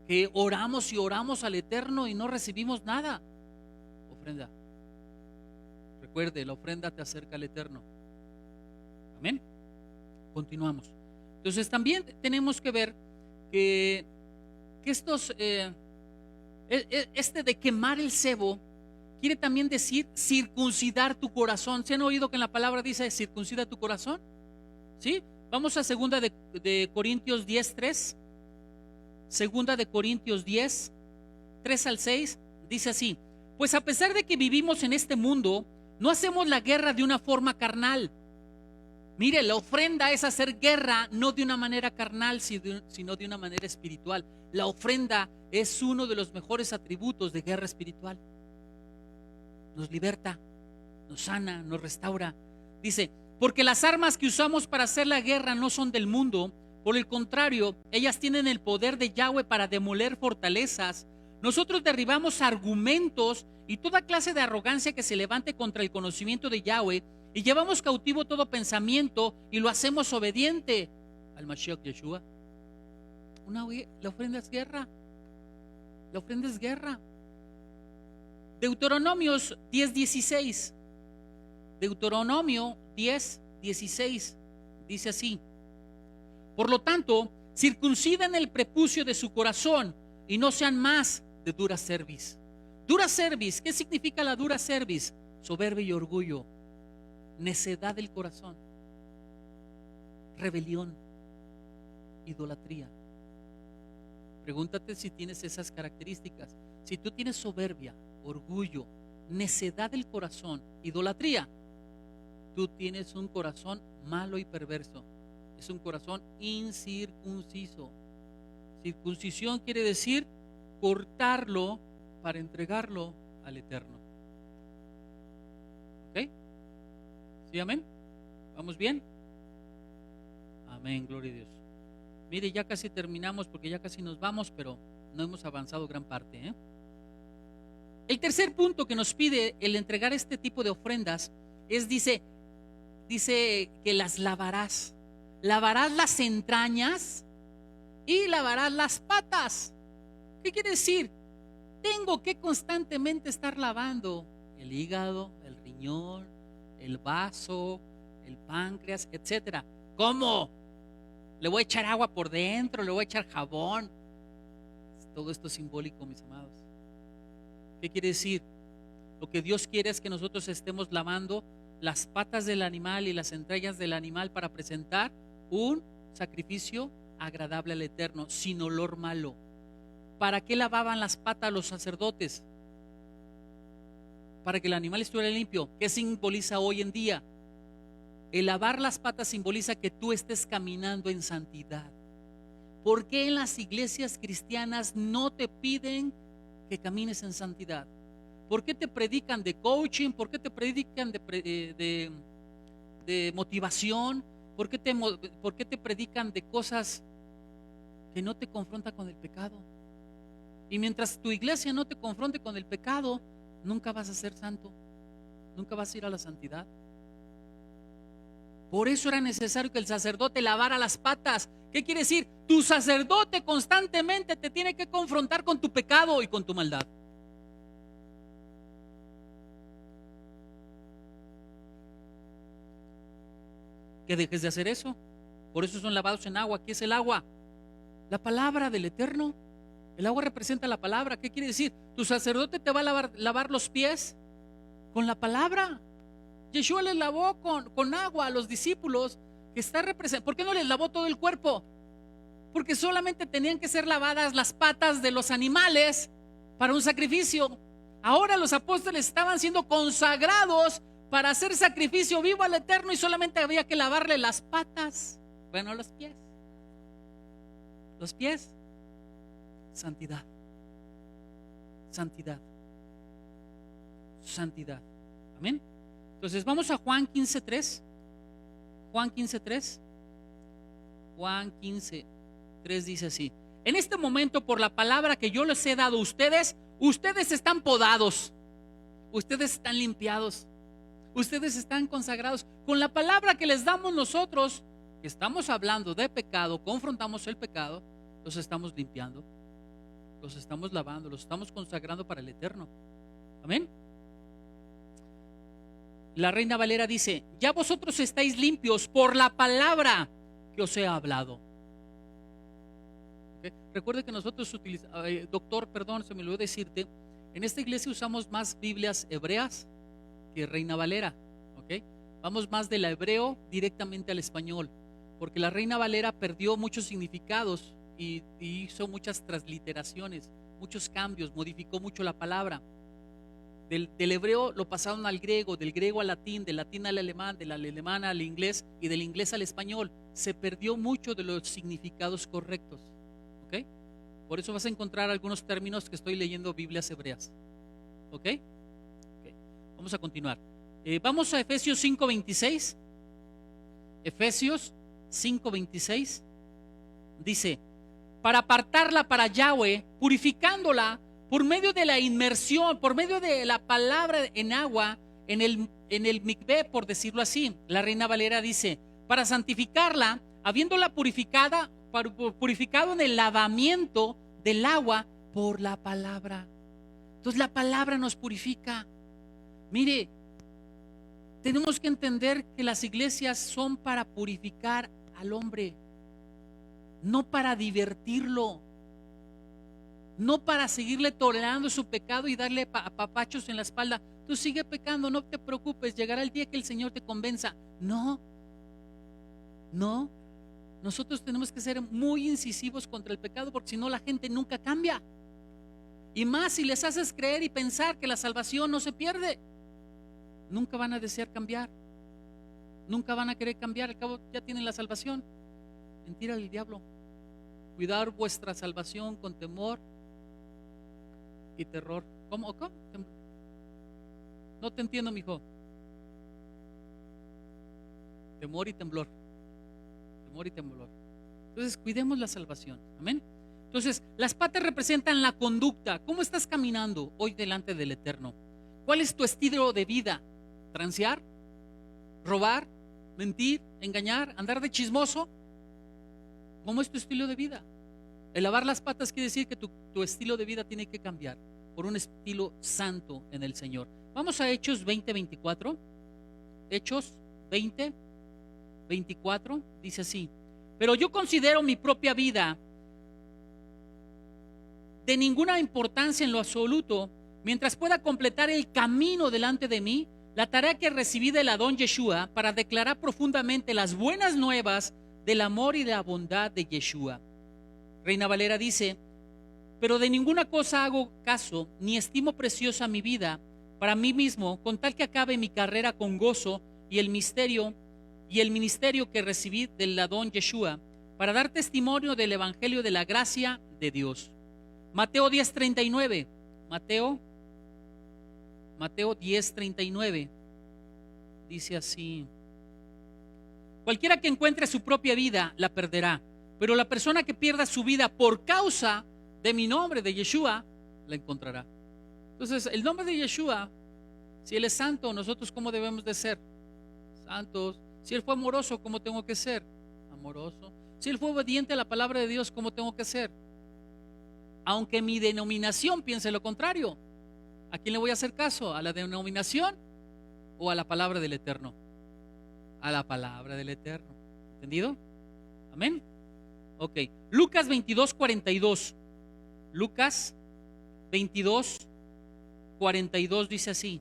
que oramos y oramos al Eterno y no recibimos nada. Ofrenda. Recuerde, la ofrenda te acerca al Eterno. Amén. Continuamos. Entonces también tenemos que ver que estos de quemar el sebo quiere también decir circuncidar tu corazón. ¿Se han oído que en la palabra dice circuncida tu corazón? ¿Sí? Vamos a segunda de Corintios 10:3. Segunda de Corintios 10:3-6 dice así: pues a pesar de que vivimos en este mundo, no hacemos la guerra de una forma carnal. Mire, la ofrenda es hacer guerra no de una manera carnal, sino de una manera espiritual. La ofrenda es uno de los mejores atributos de guerra espiritual. Nos liberta, nos sana, nos restaura. Dice, porque las armas que usamos para hacer la guerra no son del mundo. Por el contrario, ellas tienen el poder de Yahweh para demoler fortalezas. Nosotros derribamos argumentos y toda clase de arrogancia que se levante contra el conocimiento de Yahweh, y llevamos cautivo todo pensamiento y lo hacemos obediente al Mashiach Yeshua. La ofrenda es guerra. La ofrenda es guerra. Deuteronomios 10:16. Deuteronomio 10:16 dice así: por lo tanto, circunciden el prepucio de su corazón y no sean más de dura cerviz. Dura cerviz, ¿qué significa la dura cerviz? Soberbia y orgullo, necedad del corazón, rebelión, idolatría. Pregúntate si tienes esas características. Si tú tienes soberbia, orgullo, necedad del corazón, idolatría, tú tienes un corazón malo y perverso. Es un corazón incircunciso. Circuncisión quiere decir cortarlo para entregarlo al Eterno. ¿Ok? ¿Sí, amén? ¿Vamos bien? Amén, gloria a Dios. Mire, ya casi terminamos porque ya casi nos vamos, pero no hemos avanzado gran parte, ¿eh? El tercer punto que nos pide el entregar este tipo de ofrendas es, dice que las lavarás. Lavarás las entrañas y lavarás las patas. ¿Qué quiere decir? Tengo que constantemente estar lavando el hígado, el riñón, el vaso, el páncreas, etcétera. ¿Cómo? Le voy a echar agua por dentro, le voy a echar jabón. Todo esto es simbólico, mis amados. ¿Qué quiere decir? Lo que Dios quiere es que nosotros estemos lavando las patas del animal y las entrañas del animal para presentar un sacrificio agradable al Eterno, sin olor malo. ¿Para qué lavaban las patas los sacerdotes? Para que el animal estuviera limpio. ¿Qué simboliza hoy en día? El lavar las patas simboliza que tú estés caminando en santidad. ¿Por qué en las iglesias cristianas no te piden que camines en santidad? ¿Por qué te predican de coaching? ¿Por qué te predican de motivación? ¿Por qué te predican de cosas que no te confrontan con el pecado? Y mientras tu iglesia no te confronte con el pecado, nunca vas a ser santo, nunca vas a ir a la santidad. Por eso era necesario que el sacerdote lavara las patas. ¿Qué quiere decir? Tu sacerdote constantemente te tiene que confrontar con tu pecado y con tu maldad. Que dejes de hacer eso. Por eso son lavados en agua. ¿Qué es el agua? La palabra del Eterno. El agua representa la palabra. ¿Qué quiere decir? Tu sacerdote te va a lavar los pies con la palabra. Yeshua les lavó con agua a los discípulos, que está representando. ¿Por qué no les lavó todo el cuerpo? Porque solamente tenían que ser lavadas las patas de los animales para un sacrificio. Ahora los apóstoles estaban siendo consagrados para hacer sacrificio vivo al Eterno y solamente había que lavarle las patas. Bueno, los pies. Los pies. Santidad. Santidad. Santidad. Amén. Entonces vamos a Juan 15:3. Juan 15:3. Juan 15:3 dice así: en este momento, por la palabra que yo les he dado a ustedes, ustedes están podados, ustedes están limpiados, ustedes están consagrados. Con la palabra que les damos nosotros, que estamos hablando de pecado, confrontamos el pecado, los estamos limpiando, los estamos lavando, los estamos consagrando para el Eterno. Amén. La Reina Valera dice: ya vosotros estáis limpios por la palabra que os he hablado. ¿Okay? Recuerde que nosotros utilizamos, doctor, perdón, se me olvidó decirte, en esta iglesia usamos más Biblias hebreas que Reina Valera. ¿Okay? Vamos más del hebreo directamente al español, porque la Reina Valera perdió muchos significados y hizo muchas transliteraciones, muchos cambios, modificó mucho la palabra. Del hebreo lo pasaron al griego, del griego al latín, del latín al alemán, del alemán al inglés y del inglés al español. Se perdió mucho de los significados correctos. ¿Ok? Por eso vas a encontrar algunos términos que estoy leyendo Biblias hebreas. ¿Ok? Okay. Vamos a continuar. Vamos a Efesios 5:26. Efesios 5:26 dice: para apartarla para Yahweh, purificándola por medio de la inmersión, por medio de la palabra en agua, en el mikvé, por decirlo así. La Reina Valera dice: para santificarla, habiéndola purificado en el lavamiento del agua por la palabra. Entonces la palabra nos purifica. Mire, tenemos que entender que las iglesias son para purificar al hombre, no para divertirlo, no para seguirle tolerando su pecado y darle papachos en la espalda. Tú sigue pecando, no te preocupes, llegará el día que el Señor te convenza. No, nosotros tenemos que ser muy incisivos contra el pecado, porque si no la gente nunca cambia. Y más si les haces creer y pensar que la salvación no se pierde, nunca van a desear cambiar, nunca van a querer cambiar. Al cabo ya tienen la salvación. Mentira del diablo. Cuidar vuestra salvación con temor y terror. ¿Cómo? No te entiendo, mijo. Temor y temblor. Temor y temblor. Entonces, cuidemos la salvación. Amén. Entonces, las patas representan la conducta. ¿Cómo estás caminando hoy delante del Eterno? ¿Cuál es tu estilo de vida? ¿Transear? ¿Robar? ¿Mentir? ¿Engañar? ¿Andar de chismoso? ¿Cómo es tu estilo de vida? El lavar las patas quiere decir que tu estilo de vida tiene que cambiar por un estilo santo en el Señor. Vamos a Hechos 20:24. Hechos 20:24 dice así: pero yo considero mi propia vida de ninguna importancia en lo absoluto mientras pueda completar el camino delante de mí, la tarea que recibí del Adón Yeshua para declarar profundamente las buenas nuevas del amor y de la bondad de Yeshua. Reina Valera dice: pero de ninguna cosa hago caso, ni estimo preciosa mi vida para mí mismo, con tal que acabe mi carrera con gozo y el ministerio que recibí del Adón Yeshua, para dar testimonio del evangelio de la gracia de Dios. Mateo 10:39. Mateo 10:39 dice así: cualquiera que encuentre su propia vida la perderá, pero la persona que pierda su vida por causa de mi nombre, de Yeshua, la encontrará. Entonces, el nombre de Yeshua, si Él es santo, nosotros ¿cómo debemos de ser? Santos. Si Él fue amoroso, ¿cómo tengo que ser? Amoroso. Si Él fue obediente a la palabra de Dios, ¿cómo tengo que ser? Aunque mi denominación piense lo contrario, ¿a quién le voy a hacer caso? ¿A la denominación o a la palabra del Eterno? A la palabra del Eterno. ¿Entendido? Amén. Ok. Lucas 22:42. Lucas 22:42 dice así: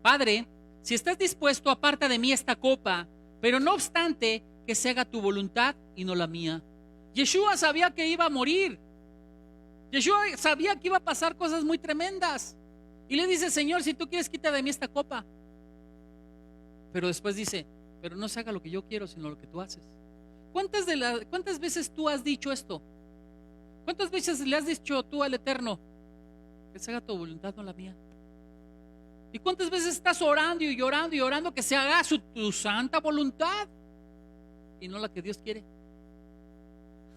Padre, si estás dispuesto, aparta de mí esta copa, pero no obstante que se haga tu voluntad y no la mía. Yeshua sabía que iba a morir. Yeshua sabía que iba a pasar cosas muy tremendas. Y le dice: Señor, si tú quieres, quita de mí esta copa. Pero después dice: pero no se haga lo que yo quiero, sino lo que tú haces. ¿Cuántas veces tú has dicho esto? ¿Cuántas veces le has dicho tú al Eterno: que se haga tu voluntad, no la mía? ¿Y cuántas veces estás orando y llorando y orando que se haga tu santa voluntad y no la que Dios quiere?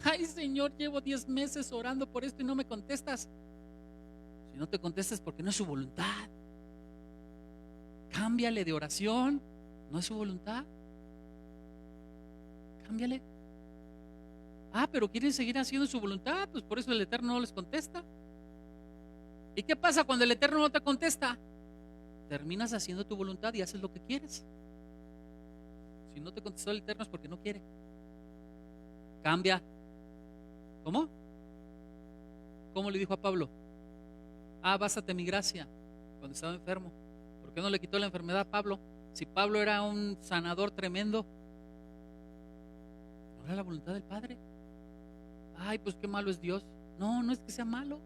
Ay, Señor, llevo 10 meses orando por esto y no me contestas. Si no te contestas, porque no es su voluntad. Cámbiale de oración. No es su voluntad. Cámbiale. Pero quieren seguir haciendo su voluntad, pues por eso el Eterno no les contesta. ¿Y qué pasa cuando el Eterno no te contesta? Terminas haciendo tu voluntad y haces lo que quieres. Si no te contestó el Eterno es porque no quiere. Cambia. ¿Cómo? ¿Cómo le dijo a Pablo? Bástate mi gracia, cuando estaba enfermo. ¿Por qué no le quitó la enfermedad a Pablo? Si Pablo era un sanador tremendo. ¿No era la voluntad del Padre? Ay, pues qué malo es Dios. No, no es que sea malo.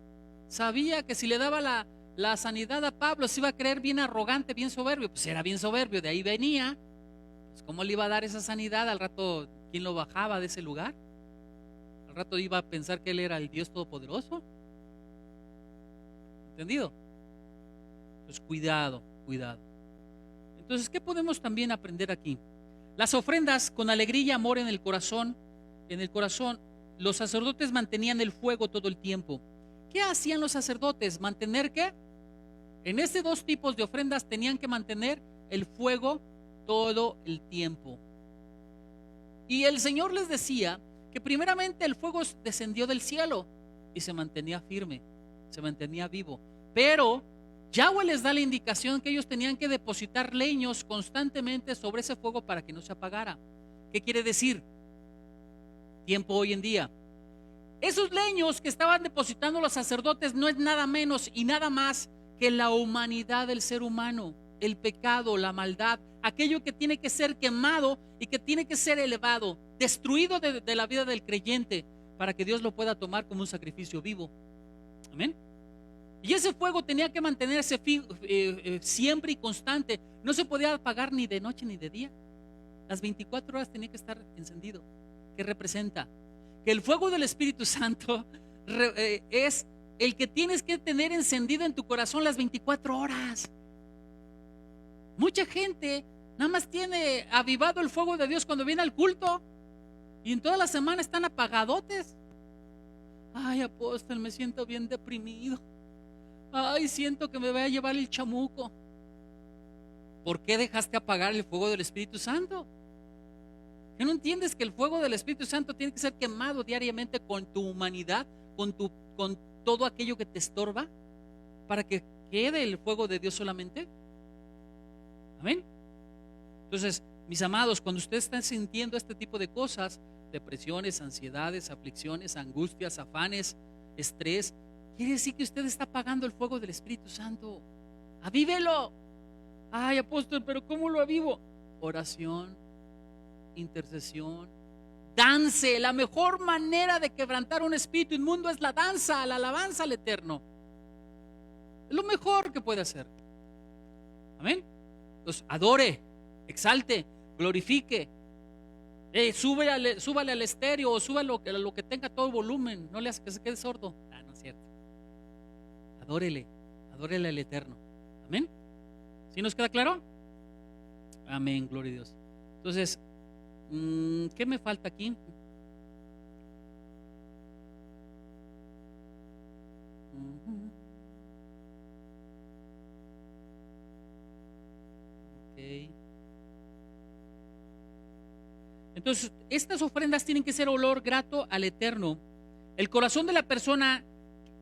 Sabía que si le daba la sanidad a Pablo se iba a creer bien arrogante, bien soberbio. Pues era bien soberbio, de ahí venía. Pues ¿cómo le iba a dar esa sanidad? Al rato, ¿quién lo bajaba de ese lugar? Al rato iba a pensar que él era el Dios Todopoderoso. ¿Entendido? Pues cuidado. Entonces, ¿qué podemos también aprender aquí? Las ofrendas con alegría y amor en el corazón, los sacerdotes mantenían el fuego todo el tiempo. ¿Qué hacían los sacerdotes? ¿Mantener qué? En estos dos tipos de ofrendas tenían que mantener el fuego todo el tiempo. Y el Señor les decía que primeramente el fuego descendió del cielo y se mantenía firme, se mantenía vivo. Pero Yahweh les da la indicación que ellos tenían que depositar leños constantemente sobre ese fuego para que no se apagara. ¿Qué quiere decir? Tiempo hoy en día. Esos leños que estaban depositando los sacerdotes no es nada menos y nada más que la humanidad del ser humano, el pecado, la maldad, aquello que tiene que ser quemado y que tiene que ser elevado, destruido de la vida del creyente para que Dios lo pueda tomar como un sacrificio vivo. Amén. Y ese fuego tenía que mantenerse siempre y constante. No se podía apagar ni de noche ni de día. Las 24 horas tenía que estar encendido. ¿Qué representa? Que el fuego del Espíritu Santo es el que tienes que tener encendido en tu corazón las 24 horas. Mucha gente nada más tiene avivado el fuego de Dios cuando viene al culto y en toda la semana están apagadotes. Ay, apóstol, me siento bien deprimido. Ay, siento que me voy a llevar el chamuco. ¿Por qué dejaste apagar el fuego del Espíritu Santo? ¿Que no entiendes que el fuego del Espíritu Santo tiene que ser quemado diariamente con tu humanidad, con todo aquello que te estorba, para que quede el fuego de Dios solamente? Amén. Entonces, mis amados, cuando ustedes están sintiendo este tipo de cosas, depresiones, ansiedades, aflicciones, angustias, afanes, estrés, quiere decir que usted está apagando el fuego del Espíritu Santo. Avívelo. Ay, apóstol, pero ¿cómo lo avivo? Oración, intercesión, dance. La mejor manera de quebrantar un espíritu inmundo es la danza, la alabanza al Eterno. Es lo mejor que puede hacer. Amén. Entonces, adore, exalte, glorifique. Súbale al estéreo o súbalo a lo que tenga todo volumen. No le hace que se quede sordo. No es cierto. Adórele al Eterno. Amén. ¿Sí nos queda claro? Amén, gloria a Dios. Entonces, ¿qué me falta aquí? Ok. Entonces, estas ofrendas tienen que ser olor grato al Eterno. El corazón de la persona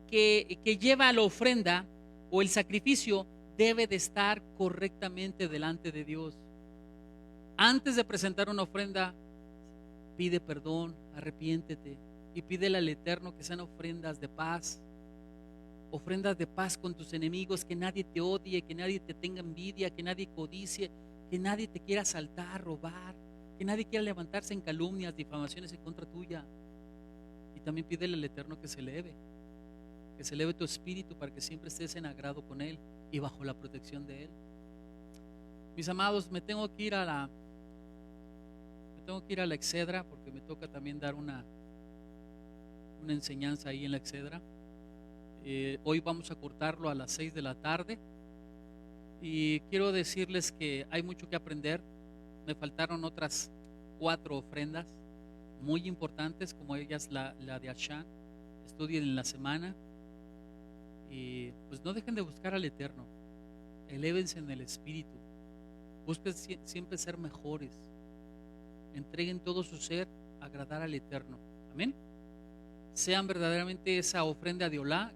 que lleva la ofrenda o el sacrificio debe de estar correctamente delante de Dios. Antes de presentar una ofrenda, pide perdón, arrepiéntete y pídele al Eterno que sean ofrendas de paz con tus enemigos, que nadie te odie, que nadie te tenga envidia, que nadie codicie, que nadie te quiera asaltar, robar, que nadie quiera levantarse en calumnias, difamaciones en contra tuya. Y también pídele al Eterno que se eleve tu espíritu para que siempre estés en agrado con Él y bajo la protección de Él. Mis amados, me tengo que ir a la Excedra porque me toca también dar una enseñanza ahí en la Excedra. Hoy vamos a cortarlo a las 6 de la tarde y quiero decirles que hay mucho que aprender. Me faltaron otras 4 ofrendas muy importantes, como ellas la de Ashan. Estudien en la semana y pues no dejen de buscar al Eterno. Elévense en el espíritu, busquen siempre ser mejores, entreguen todo su ser a agradar al Eterno. Amén. Sean verdaderamente esa ofrenda de olá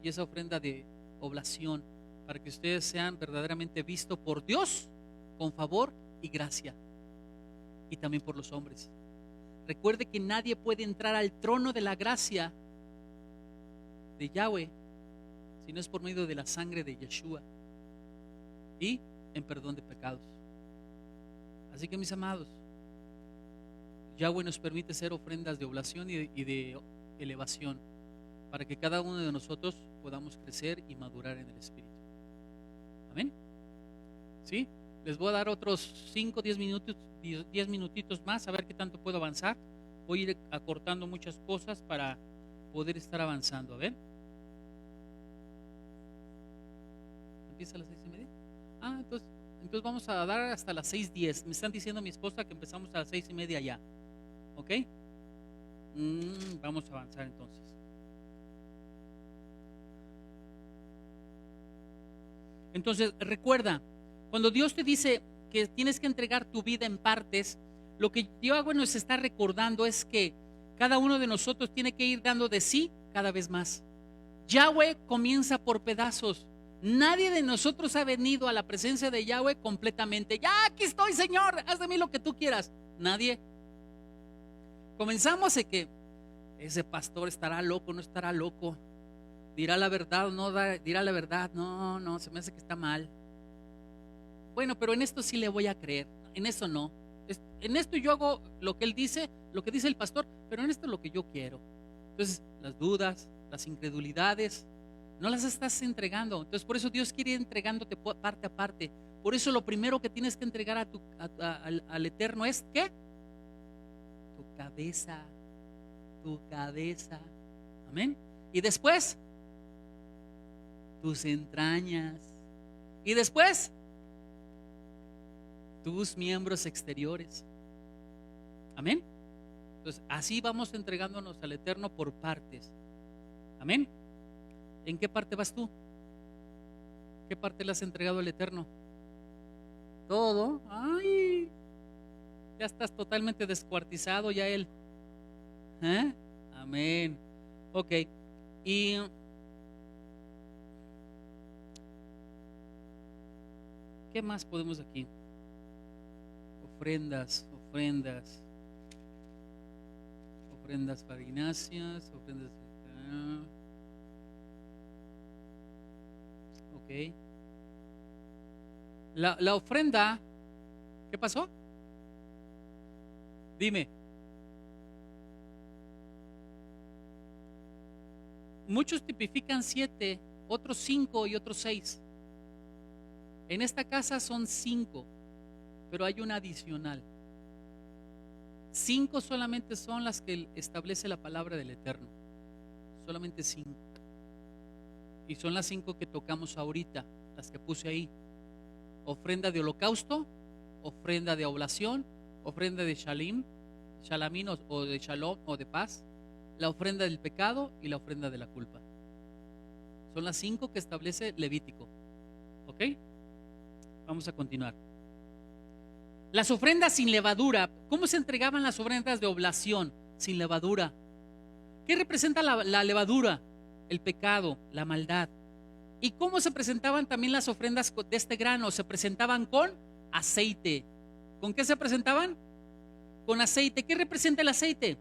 y esa ofrenda de oblación, para que ustedes sean verdaderamente vistos por Dios con favor y gracia, y también por los hombres. Recuerde que nadie puede entrar al trono de la gracia de Yahweh si no es por medio de la sangre de Yeshua y en perdón de pecados. Así que, mis amados, Yahweh nos permite ser ofrendas de oblación y de elevación para que cada uno de nosotros podamos crecer y madurar en el Espíritu. Amén. ¿Sí? Les voy a dar otros 5, 10 minutitos más, a ver qué tanto puedo avanzar. Voy a ir acortando muchas cosas para poder estar avanzando. A ver. ¿Empieza a las 6:30? Entonces vamos a dar hasta las 6:10. Me están diciendo mi esposa que empezamos a las 6:30 ya. ¿Ok? Vamos a avanzar entonces. Entonces, recuerda, cuando Dios te dice que tienes que entregar tu vida en partes, lo que Yahweh nos está recordando es que cada uno de nosotros tiene que ir dando de sí cada vez más. Yahweh comienza por pedazos. Nadie de nosotros ha venido a la presencia de Yahweh completamente. Ya aquí estoy, Señor, haz de mí lo que tú quieras. Nadie. Comenzamos de que ese pastor estará loco, no estará loco. Dirá la verdad o no dirá la verdad. No, se me hace que está mal. Bueno, pero en esto sí le voy a creer. En esto no. En esto yo hago lo que él dice, lo que dice el pastor, pero en esto es lo que yo quiero. Entonces, las dudas, las incredulidades, no las estás entregando. Entonces, por eso Dios quiere ir entregándote parte a parte. Por eso lo primero que tienes que entregar al Eterno es ¿qué? Tu cabeza. Tu cabeza. Amén. Y después, tus entrañas. Y después, tus miembros exteriores. Amén. Entonces, así vamos entregándonos al Eterno por partes. Amén. ¿En qué parte vas tú? ¿Qué parte le has entregado al Eterno? Todo. Ay, ya estás totalmente descuartizado ya Él. Amén. Ok. Y ¿qué más podemos aquí? Ofrendas farináceas, ofrendas. Ok. La ofrenda, ¿qué pasó? Dime. Muchos tipifican 7, otros 5 y otros 6. En esta casa son 5, pero hay una adicional. 5 solamente son las que establece la palabra del Eterno. Solamente 5. Y son las 5 que tocamos ahorita, las que puse ahí. Ofrenda de holocausto, ofrenda de oblación, ofrenda de shalamín o de shalom o de paz, la ofrenda del pecado y la ofrenda de la culpa. Son las 5 que establece Levítico. ¿Ok? Vamos a continuar. Las ofrendas sin levadura. ¿Cómo se entregaban las ofrendas de oblación sin levadura? ¿Qué representa la levadura? El pecado, la maldad. ¿Y cómo se presentaban también las ofrendas de este grano? Se presentaban con aceite. ¿Con qué se presentaban? Con aceite. ¿Qué representa el aceite?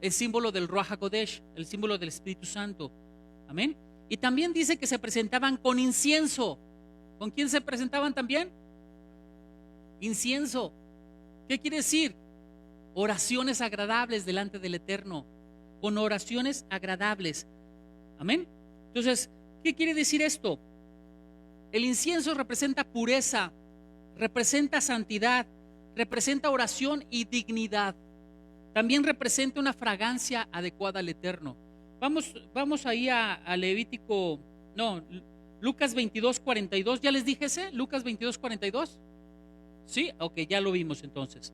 El símbolo del Ruach HaKodesh, el símbolo del Espíritu Santo. Amén. Y también dice que se presentaban con incienso. ¿Con quién se presentaban también? Incienso. ¿Qué quiere decir? Oraciones agradables delante del Eterno. Con oraciones agradables. Amén. Entonces, ¿qué quiere decir esto? El incienso representa pureza, representa santidad, representa oración y dignidad. También representa una fragancia adecuada al Eterno. Vamos ahí a Levítico, Lucas 22:42. ¿Ya les dije ese? Lucas 22:42. Sí, ok, ya lo vimos entonces.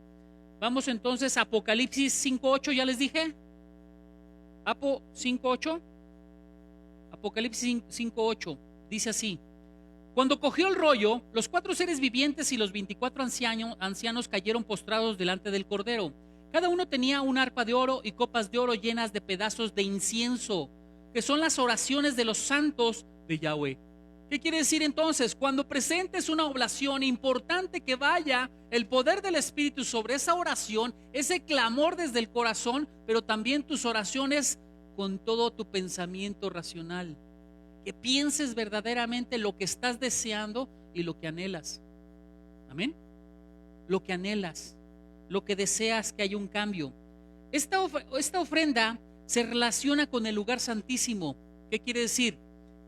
Vamos entonces a Apocalipsis 5:8. ¿Ya les dije? Apo 5:8. Apocalipsis 5:8 dice así: cuando cogió el rollo, los 4 seres vivientes y los 24 ancianos cayeron postrados delante del Cordero. Cada uno tenía una arpa de oro y copas de oro llenas de pedazos de incienso, que son las oraciones de los santos de Yahweh. ¿Qué quiere decir entonces? Cuando presentes una oblación, importante que vaya el poder del Espíritu sobre esa oración, ese clamor desde el corazón, pero también tus oraciones con todo tu pensamiento racional. Que pienses verdaderamente lo que estás deseando y lo que anhelas. Amén. Lo que anhelas, lo que deseas que haya un cambio. Esta ofrenda se relaciona con el lugar santísimo. ¿Qué quiere decir?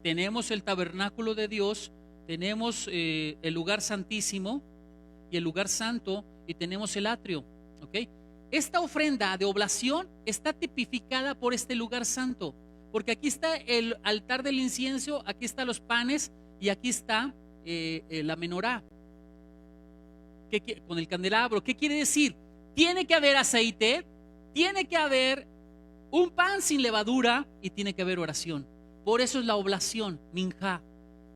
Tenemos el tabernáculo de Dios, tenemos el lugar santísimo y el lugar santo, y tenemos el atrio. ¿Ok? Esta ofrenda de oblación está tipificada por este lugar santo, porque aquí está el altar del incienso, aquí están los panes y aquí está la menorá con el candelabro. ¿Qué quiere decir? Tiene que haber aceite, tiene que haber un pan sin levadura y tiene que haber oración. Por eso es la oblación, minjá,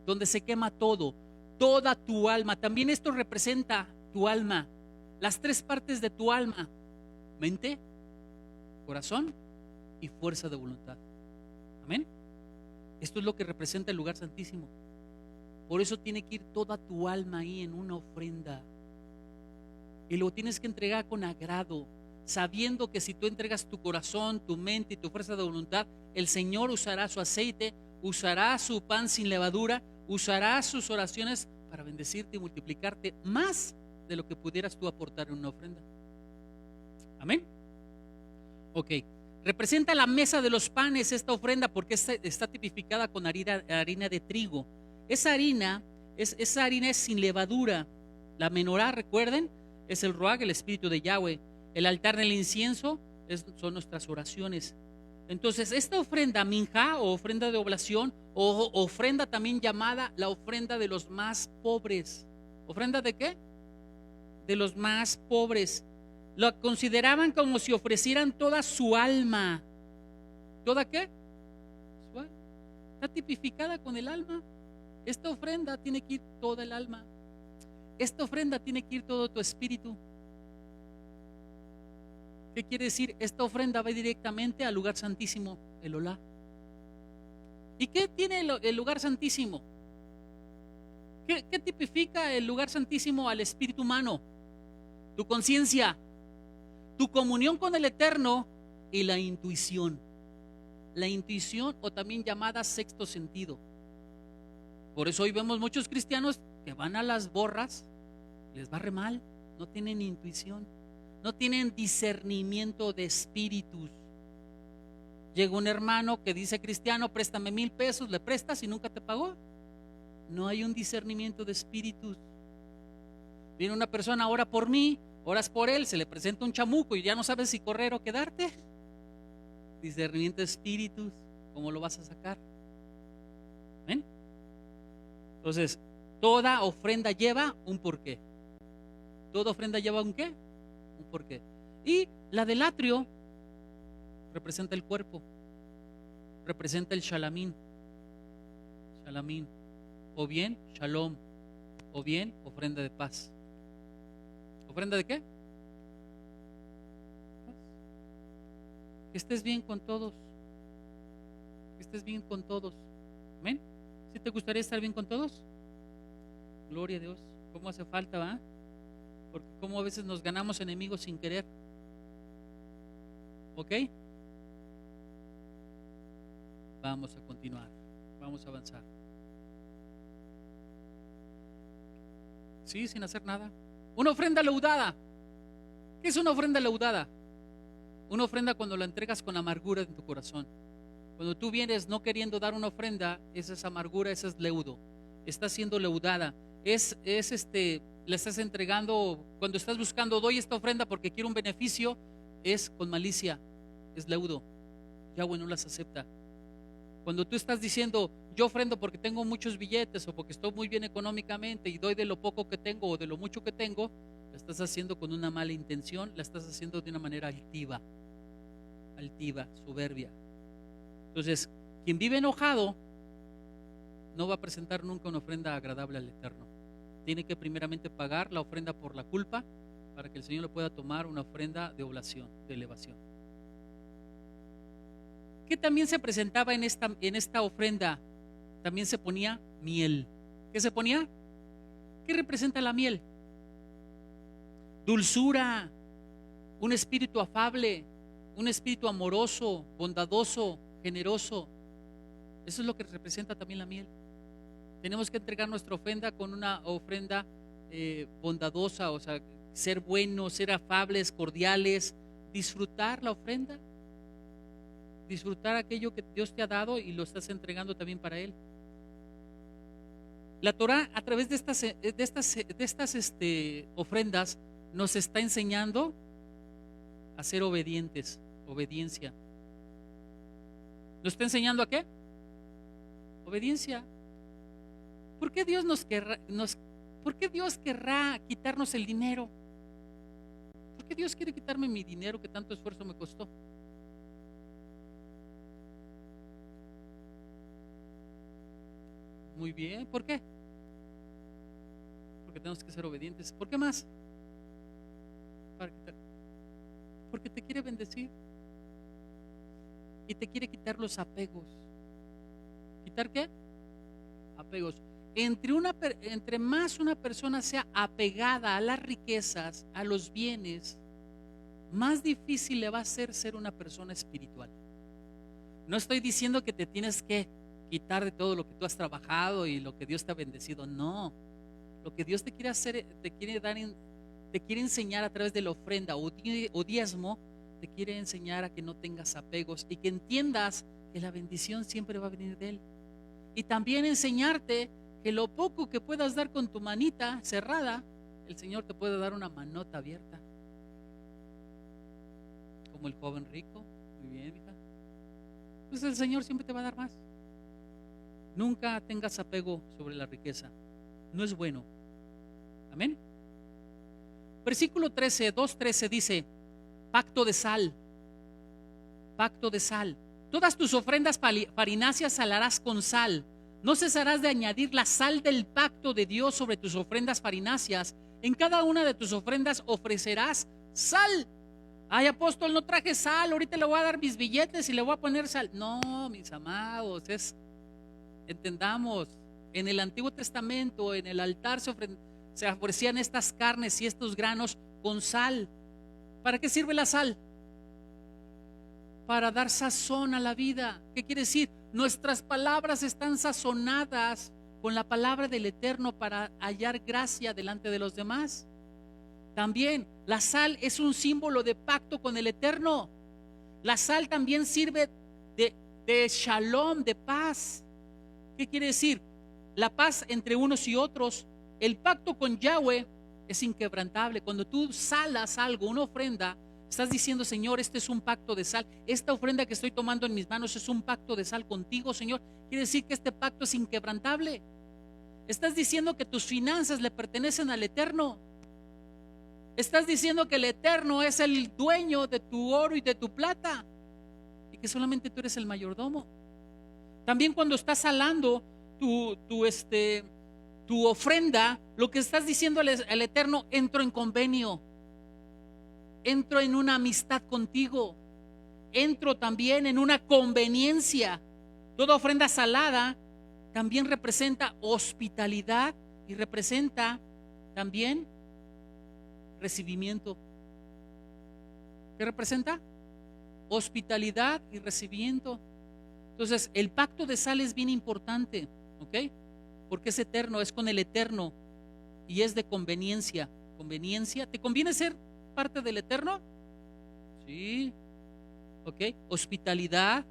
donde se quema todo, toda tu alma. También esto representa tu alma, las 3 partes de tu alma: mente, corazón y fuerza de voluntad. Amén. Esto es lo que representa el lugar santísimo. Por eso tiene que ir toda tu alma ahí en una ofrenda. Y lo tienes que entregar con agrado, sabiendo que si tú entregas tu corazón, tu mente y tu fuerza de voluntad, el Señor usará su aceite, usará su pan sin levadura, usará sus oraciones para bendecirte y multiplicarte más de lo que pudieras tú aportar en una ofrenda. Amén. Ok. Representa la mesa de los panes esta ofrenda, porque está tipificada con harina de trigo. Esa harina es sin levadura. La menorá, recuerden, es el Ruach, el Espíritu de Yahweh. El altar del incienso son nuestras oraciones. Entonces, esta ofrenda minjá o ofrenda de oblación, o ofrenda también llamada la ofrenda de los más pobres. ¿Ofrenda de qué? De los más pobres. Lo consideraban como si ofrecieran toda su alma. ¿Toda qué? Su alma. Está tipificada con el alma. Esta ofrenda tiene que ir toda el alma. Esta ofrenda tiene que ir todo tu espíritu. ¿Qué quiere decir? Esta ofrenda va directamente al lugar santísimo, el Olá. ¿Y qué tiene el lugar santísimo? ¿Qué tipifica el lugar santísimo al espíritu humano? Tu conciencia, tu comunión con el Eterno y la intuición. La intuición, o también llamada sexto sentido. Por eso hoy vemos muchos cristianos que van a las borras, les va re mal, no tienen intuición, no tienen discernimiento de espíritus. Llega un hermano que dice cristiano, préstame 1,000 pesos, le prestas y nunca te pagó. No hay un discernimiento de espíritus. Viene una persona, ora por mí, oras por él, se le presenta un chamuco y ya no sabes si correr o quedarte. Discernimiento de espíritus, ¿cómo lo vas a sacar? ¿Ven? Entonces, toda ofrenda lleva un porqué. Toda ofrenda lleva un qué, un porqué. Y la del atrio representa el cuerpo, representa el shalamín, o bien shalom, o bien ofrenda de paz. ¿Ofrenda de qué? Paz. Que estés bien con todos, que estés bien con todos. ¿Amén? ¿Sí te gustaría estar bien con todos? Gloria a Dios. ¿Cómo hace falta, va? Porque como a veces nos ganamos enemigos sin querer. ¿Ok? Vamos a continuar, vamos a avanzar. Sí, sin hacer nada. Una ofrenda leudada. ¿Qué es una ofrenda leudada? Una ofrenda cuando la entregas con amargura en tu corazón. Cuando tú vienes no queriendo dar una ofrenda, esa es amargura, esa es leudo. Está siendo leudada. Le estás entregando, cuando estás buscando, doy esta ofrenda porque quiero un beneficio, es con malicia, es leudo. Yahweh no las acepta. Cuando tú estás diciendo, yo ofrendo porque tengo muchos billetes o porque estoy muy bien económicamente y doy de lo poco que tengo o de lo mucho que tengo, la estás haciendo con una mala intención, la estás haciendo de una manera altiva, soberbia. Entonces, quien vive enojado no va a presentar nunca una ofrenda agradable al Eterno. Tiene que primeramente pagar la ofrenda por la culpa para que el Señor le pueda tomar una ofrenda de oblación, de elevación. ¿Qué también se presentaba en esta ofrenda? También se ponía miel. ¿Qué se ponía? ¿Qué representa la miel? Dulzura, un espíritu afable, un espíritu amoroso, bondadoso, generoso. Eso es lo que representa también la miel. Tenemos que entregar nuestra ofrenda con una ofrenda bondadosa, o sea, ser buenos, ser afables, cordiales, disfrutar la ofrenda. Disfrutar aquello que Dios te ha dado y lo estás entregando también para Él. La Torah, a través de estas ofrendas, nos está enseñando a ser obedientes, obediencia. ¿Nos está enseñando a qué? Obediencia. ¿Por qué Dios ¿por qué Dios querrá quitarnos el dinero? ¿Por qué Dios quiere quitarme mi dinero que tanto esfuerzo me costó? Muy bien, ¿por qué? Porque tenemos que ser obedientes. ¿Por qué más? Porque te quiere bendecir y te quiere quitar los apegos. ¿Quitar qué? Apegos. Entre más una persona sea apegada a las riquezas, a los bienes, más difícil le va a ser una persona espiritual. No estoy diciendo que te tienes que quitar de todo lo que tú has trabajado y lo que Dios te ha bendecido. No, lo que Dios te quiere hacer, te quiere enseñar a través de la ofrenda o diezmo, te quiere enseñar a que no tengas apegos y que entiendas que la bendición siempre va a venir de Él. Y también enseñarte que lo poco que puedas dar con tu manita cerrada, el Señor te puede dar una manota abierta. Como el joven rico. Muy bien, hija. Pues el Señor siempre te va a dar más. Nunca tengas apego sobre la riqueza. No es bueno. Amén. Versículo 13, 2:13 dice: pacto de sal. Pacto de sal. Todas tus ofrendas farináceas salarás con sal. No cesarás de añadir la sal del pacto de Dios sobre tus ofrendas farináceas. En cada una de tus ofrendas ofrecerás sal. Ay, apóstol, no traje sal. Ahorita le voy a dar mis billetes y le voy a poner sal. No, mis amados, entendamos, en el Antiguo Testamento, en el altar se ofrecían estas carnes y estos granos con sal. ¿Para qué sirve la sal? Para dar sazón a la vida. ¿Qué quiere decir? Nuestras palabras están sazonadas con la palabra del Eterno para hallar gracia delante de los demás. También la sal es un símbolo de pacto con el Eterno. La sal también sirve de shalom, de paz. ¿Qué quiere decir? La paz entre unos y otros. El pacto con Yahweh es inquebrantable. Cuando tú salas algo, una ofrenda, estás diciendo: Señor, este es un pacto de sal. Esta ofrenda que estoy tomando en mis manos es un pacto de sal contigo, Señor. Quiere decir que este pacto es inquebrantable. Estás diciendo que tus finanzas le pertenecen al Eterno. Estás diciendo que el Eterno es el dueño de tu oro y de tu plata, y que solamente tú eres el mayordomo. También cuando estás salando tu ofrenda, lo que estás diciendo al Eterno: entro en convenio, entro en una amistad contigo, entro también en una conveniencia. Toda ofrenda salada también representa hospitalidad y representa también recibimiento. ¿Qué representa? Hospitalidad y recibimiento. Entonces, el pacto de sal es bien importante, ¿ok? Porque es eterno, es con el Eterno y es de conveniencia. ¿Conveniencia? ¿Te conviene ser parte del Eterno? Sí. ¿Ok? Hospitalidad.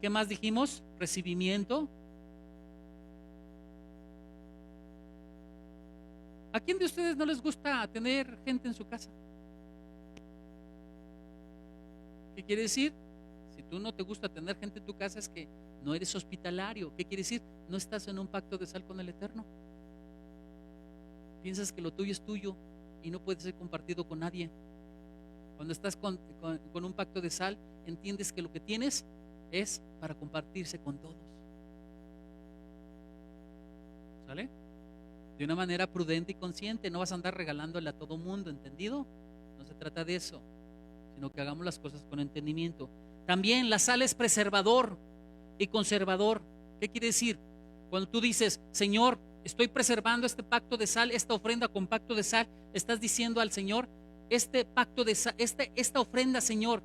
¿Qué más dijimos? Recibimiento. ¿A quién de ustedes no les gusta tener gente en su casa? ¿Qué quiere decir? Si tú no te gusta tener gente en tu casa, es que no eres hospitalario. ¿Qué quiere decir? No estás en un pacto de sal con el Eterno. Piensas que lo tuyo es tuyo y no puede ser compartido con nadie. Cuando estás con un pacto de sal, entiendes que lo que tienes es para compartirse con todos. ¿Sale? De una manera prudente y consciente. No vas a andar regalándole a todo mundo, ¿entendido? No se trata de eso, sino que hagamos las cosas con entendimiento. También la sal es preservador y conservador. ¿Qué quiere decir? Cuando tú dices: Señor, estoy preservando este pacto de sal, esta ofrenda con pacto de sal, estás diciendo al Señor: este pacto de sal, esta ofrenda, Señor,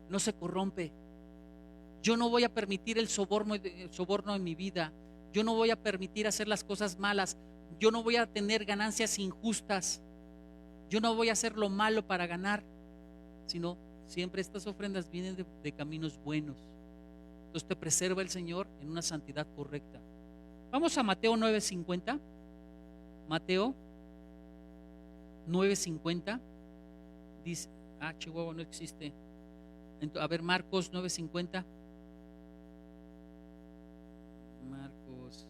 no se corrompe. Yo no voy a permitir el soborno en mi vida. Yo no voy a permitir hacer las cosas malas. Yo no voy a tener ganancias injustas. Yo no voy a hacer lo malo para ganar, sino siempre estas ofrendas vienen de caminos buenos. Entonces te preserva el Señor en una santidad correcta. Vamos a Mateo 9:50. Mateo 9:50 dice: Chihuahua no existe. A ver, Marcos 9:50. Marcos.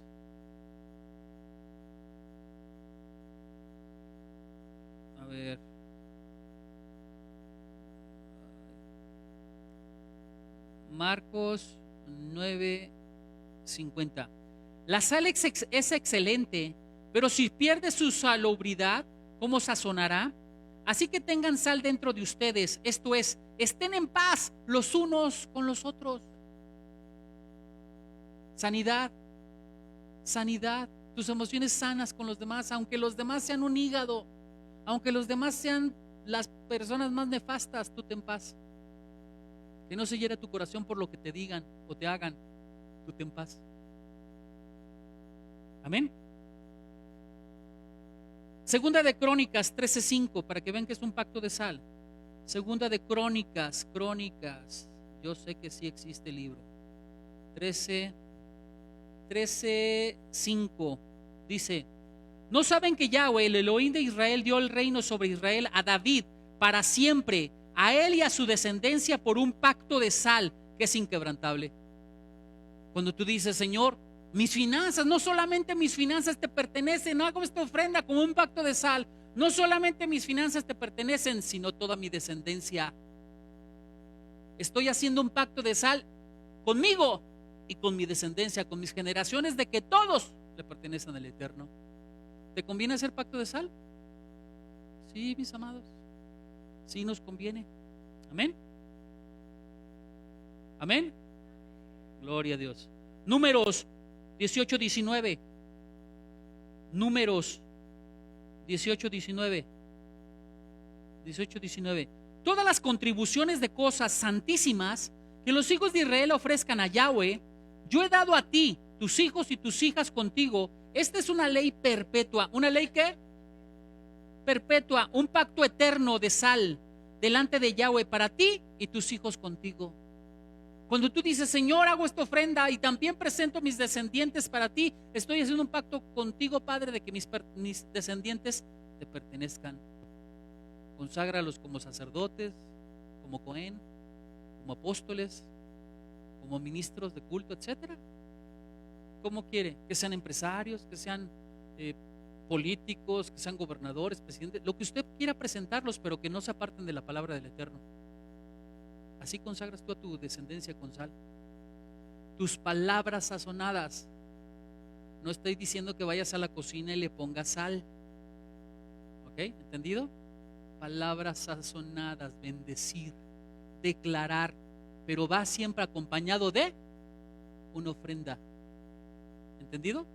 A ver. Marcos 9:50. La sal es excelente, pero si pierde su salubridad, ¿cómo sazonará? Así que tengan sal dentro de ustedes, esto es, estén en paz los unos con los otros. Sanidad, tus emociones sanas con los demás, aunque los demás sean un hígado, aunque los demás sean las personas más nefastas, tú ten paz. Que no se hiera tu corazón por lo que te digan o te hagan, tú ten paz. Amén. Segunda de Crónicas 13:5, para que vean que es un pacto de sal. Segunda de Crónicas, yo sé que sí existe el libro. 13:5 dice: ¿no saben que Yahweh, el Elohim de Israel, dio el reino sobre Israel a David para siempre, a él y a su descendencia, por un pacto de sal que es inquebrantable? Cuando tú dices: Señor, mis finanzas, no solamente mis finanzas te pertenecen, no hago esta ofrenda como un pacto de sal, no solamente mis finanzas te pertenecen, sino toda mi descendencia. Estoy haciendo un pacto de sal conmigo y con mi descendencia, con mis generaciones, de que todos le pertenecen al Eterno. ¿Te conviene hacer pacto de sal? Sí, mis amados, sí nos conviene. Amén. Amén. Gloria a Dios. Números 18:19. Números 18:19. Todas las contribuciones de cosas santísimas que los hijos de Israel ofrezcan a Yahweh, yo he dado a ti tus hijos y tus hijas contigo. Esta es una ley perpetua. ¿Una ley qué? Perpetua, un pacto eterno de sal delante de Yahweh para ti y tus hijos contigo. Cuando tú dices, Señor, hago esta ofrenda y también presento mis descendientes para ti, estoy haciendo un pacto contigo, Padre, de que mis descendientes te pertenezcan. Conságralos como sacerdotes, como Cohen, como apóstoles, como ministros de culto, etcétera. ¿Cómo quiere? Que sean empresarios, que sean políticos, que sean gobernadores, presidentes, lo que usted quiera presentarlos, pero que no se aparten de la palabra del Eterno. Así consagras tú a tu descendencia con sal. Tus palabras sazonadas. No estoy diciendo que vayas a la cocina y le pongas sal. ¿Ok? ¿Entendido? Palabras sazonadas, bendecir, declarar, pero va siempre acompañado de una ofrenda. ¿Entendido?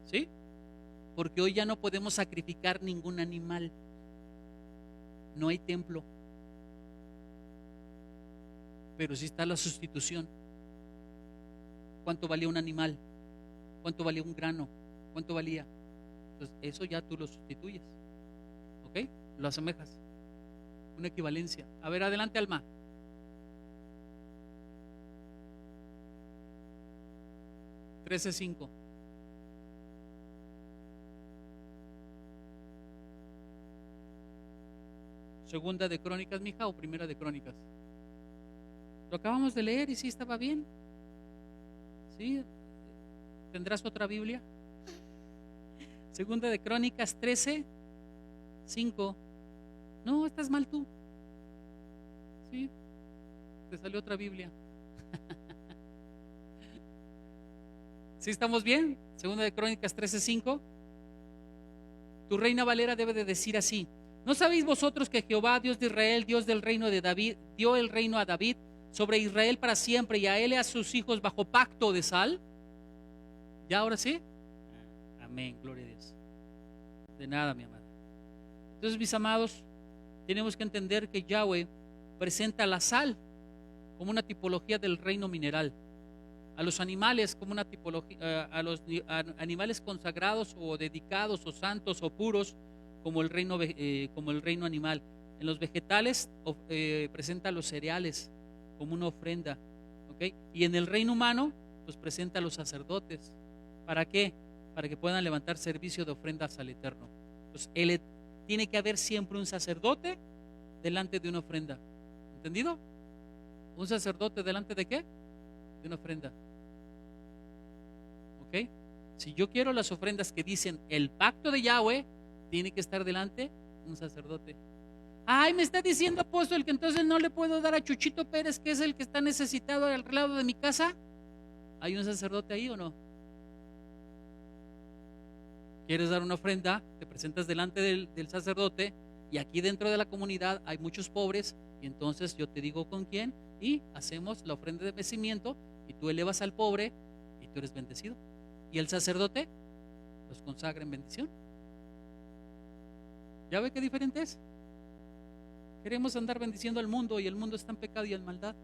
¿Sí? Porque hoy ya no podemos sacrificar ningún animal. No hay templo. Pero sí está la sustitución. ¿Cuánto valía un animal? ¿Cuánto valía un grano? ¿Cuánto valía? Entonces eso ya tú lo sustituyes. ¿Ok? Lo asemejas. Una equivalencia. A ver, adelante, Alma. (13:5) Segunda de Crónicas, mija, o Primera de Crónicas. Lo acabamos de leer y sí estaba bien. ¿Sí? ¿Tendrás otra Biblia? Segunda de Crónicas 13:5. No, estás mal tú. Sí, te salió otra Biblia. ¿Sí estamos bien? Segunda de Crónicas 13:5. Tu Reina Valera debe de decir así: ¿no sabéis vosotros que Jehová, Dios de Israel, Dios del reino de David, dio el reino a David sobre Israel para siempre, y a él y a sus hijos bajo pacto de sal? ¿Ya ahora sí? Amén, gloria a Dios. De nada, mi amada. Entonces, mis amados, tenemos que entender que Yahweh presenta la sal como una tipología del reino mineral, a los animales como una tipología, a los animales consagrados o dedicados o santos o puros como el reino animal. En los vegetales presenta los cereales como una ofrenda, ¿ok? Y en el reino humano pues presenta a los sacerdotes. ¿Para qué? Para que puedan levantar servicio de ofrendas al Eterno. Pues tiene que haber siempre un sacerdote delante de una ofrenda. ¿Entendido? ¿Un sacerdote delante de qué? De una ofrenda. ¿Ok? Si yo quiero las ofrendas que dicen el pacto de Yahweh, tiene que estar delante un sacerdote. Ay, me está diciendo, apóstol, que entonces no le puedo dar a Chuchito Pérez, que es el que está necesitado al lado de mi casa. ¿Hay un sacerdote ahí o no? ¿Quieres dar una ofrenda? Te presentas delante del sacerdote, y aquí dentro de la comunidad hay muchos pobres, y entonces yo te digo con quién, y hacemos la ofrenda de mecimiento, y tú elevas al pobre, y tú eres bendecido. Y el sacerdote los consagra en bendición. ¿Ya ve qué diferente es? Queremos andar bendiciendo al mundo, y el mundo está en pecado y en maldad,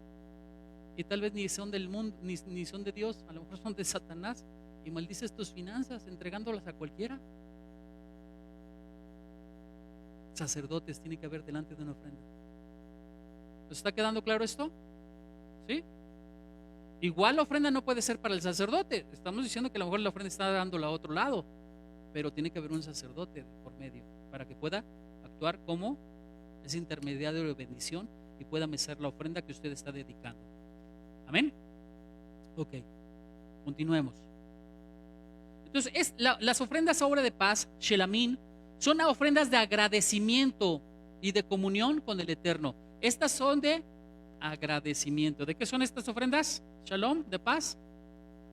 y tal vez ni son del mundo, ni son de Dios, a lo mejor son de Satanás, y maldices tus finanzas entregándolas a cualquiera. Sacerdotes tiene que haber delante de una ofrenda. ¿Nos está quedando claro esto? ¿Sí? Igual la ofrenda no puede ser para el sacerdote. Estamos diciendo que a lo mejor la ofrenda está dándola a otro lado, pero tiene que haber un sacerdote por medio para que pueda actuar como ese intermediario de bendición y pueda mecer la ofrenda que usted está dedicando. Amén. Ok, continuemos. Entonces, las ofrendas ahora de paz, Shelamín, son ofrendas de agradecimiento y de comunión con el Eterno. Estas son de agradecimiento. ¿De qué son estas ofrendas? Shalom, de paz,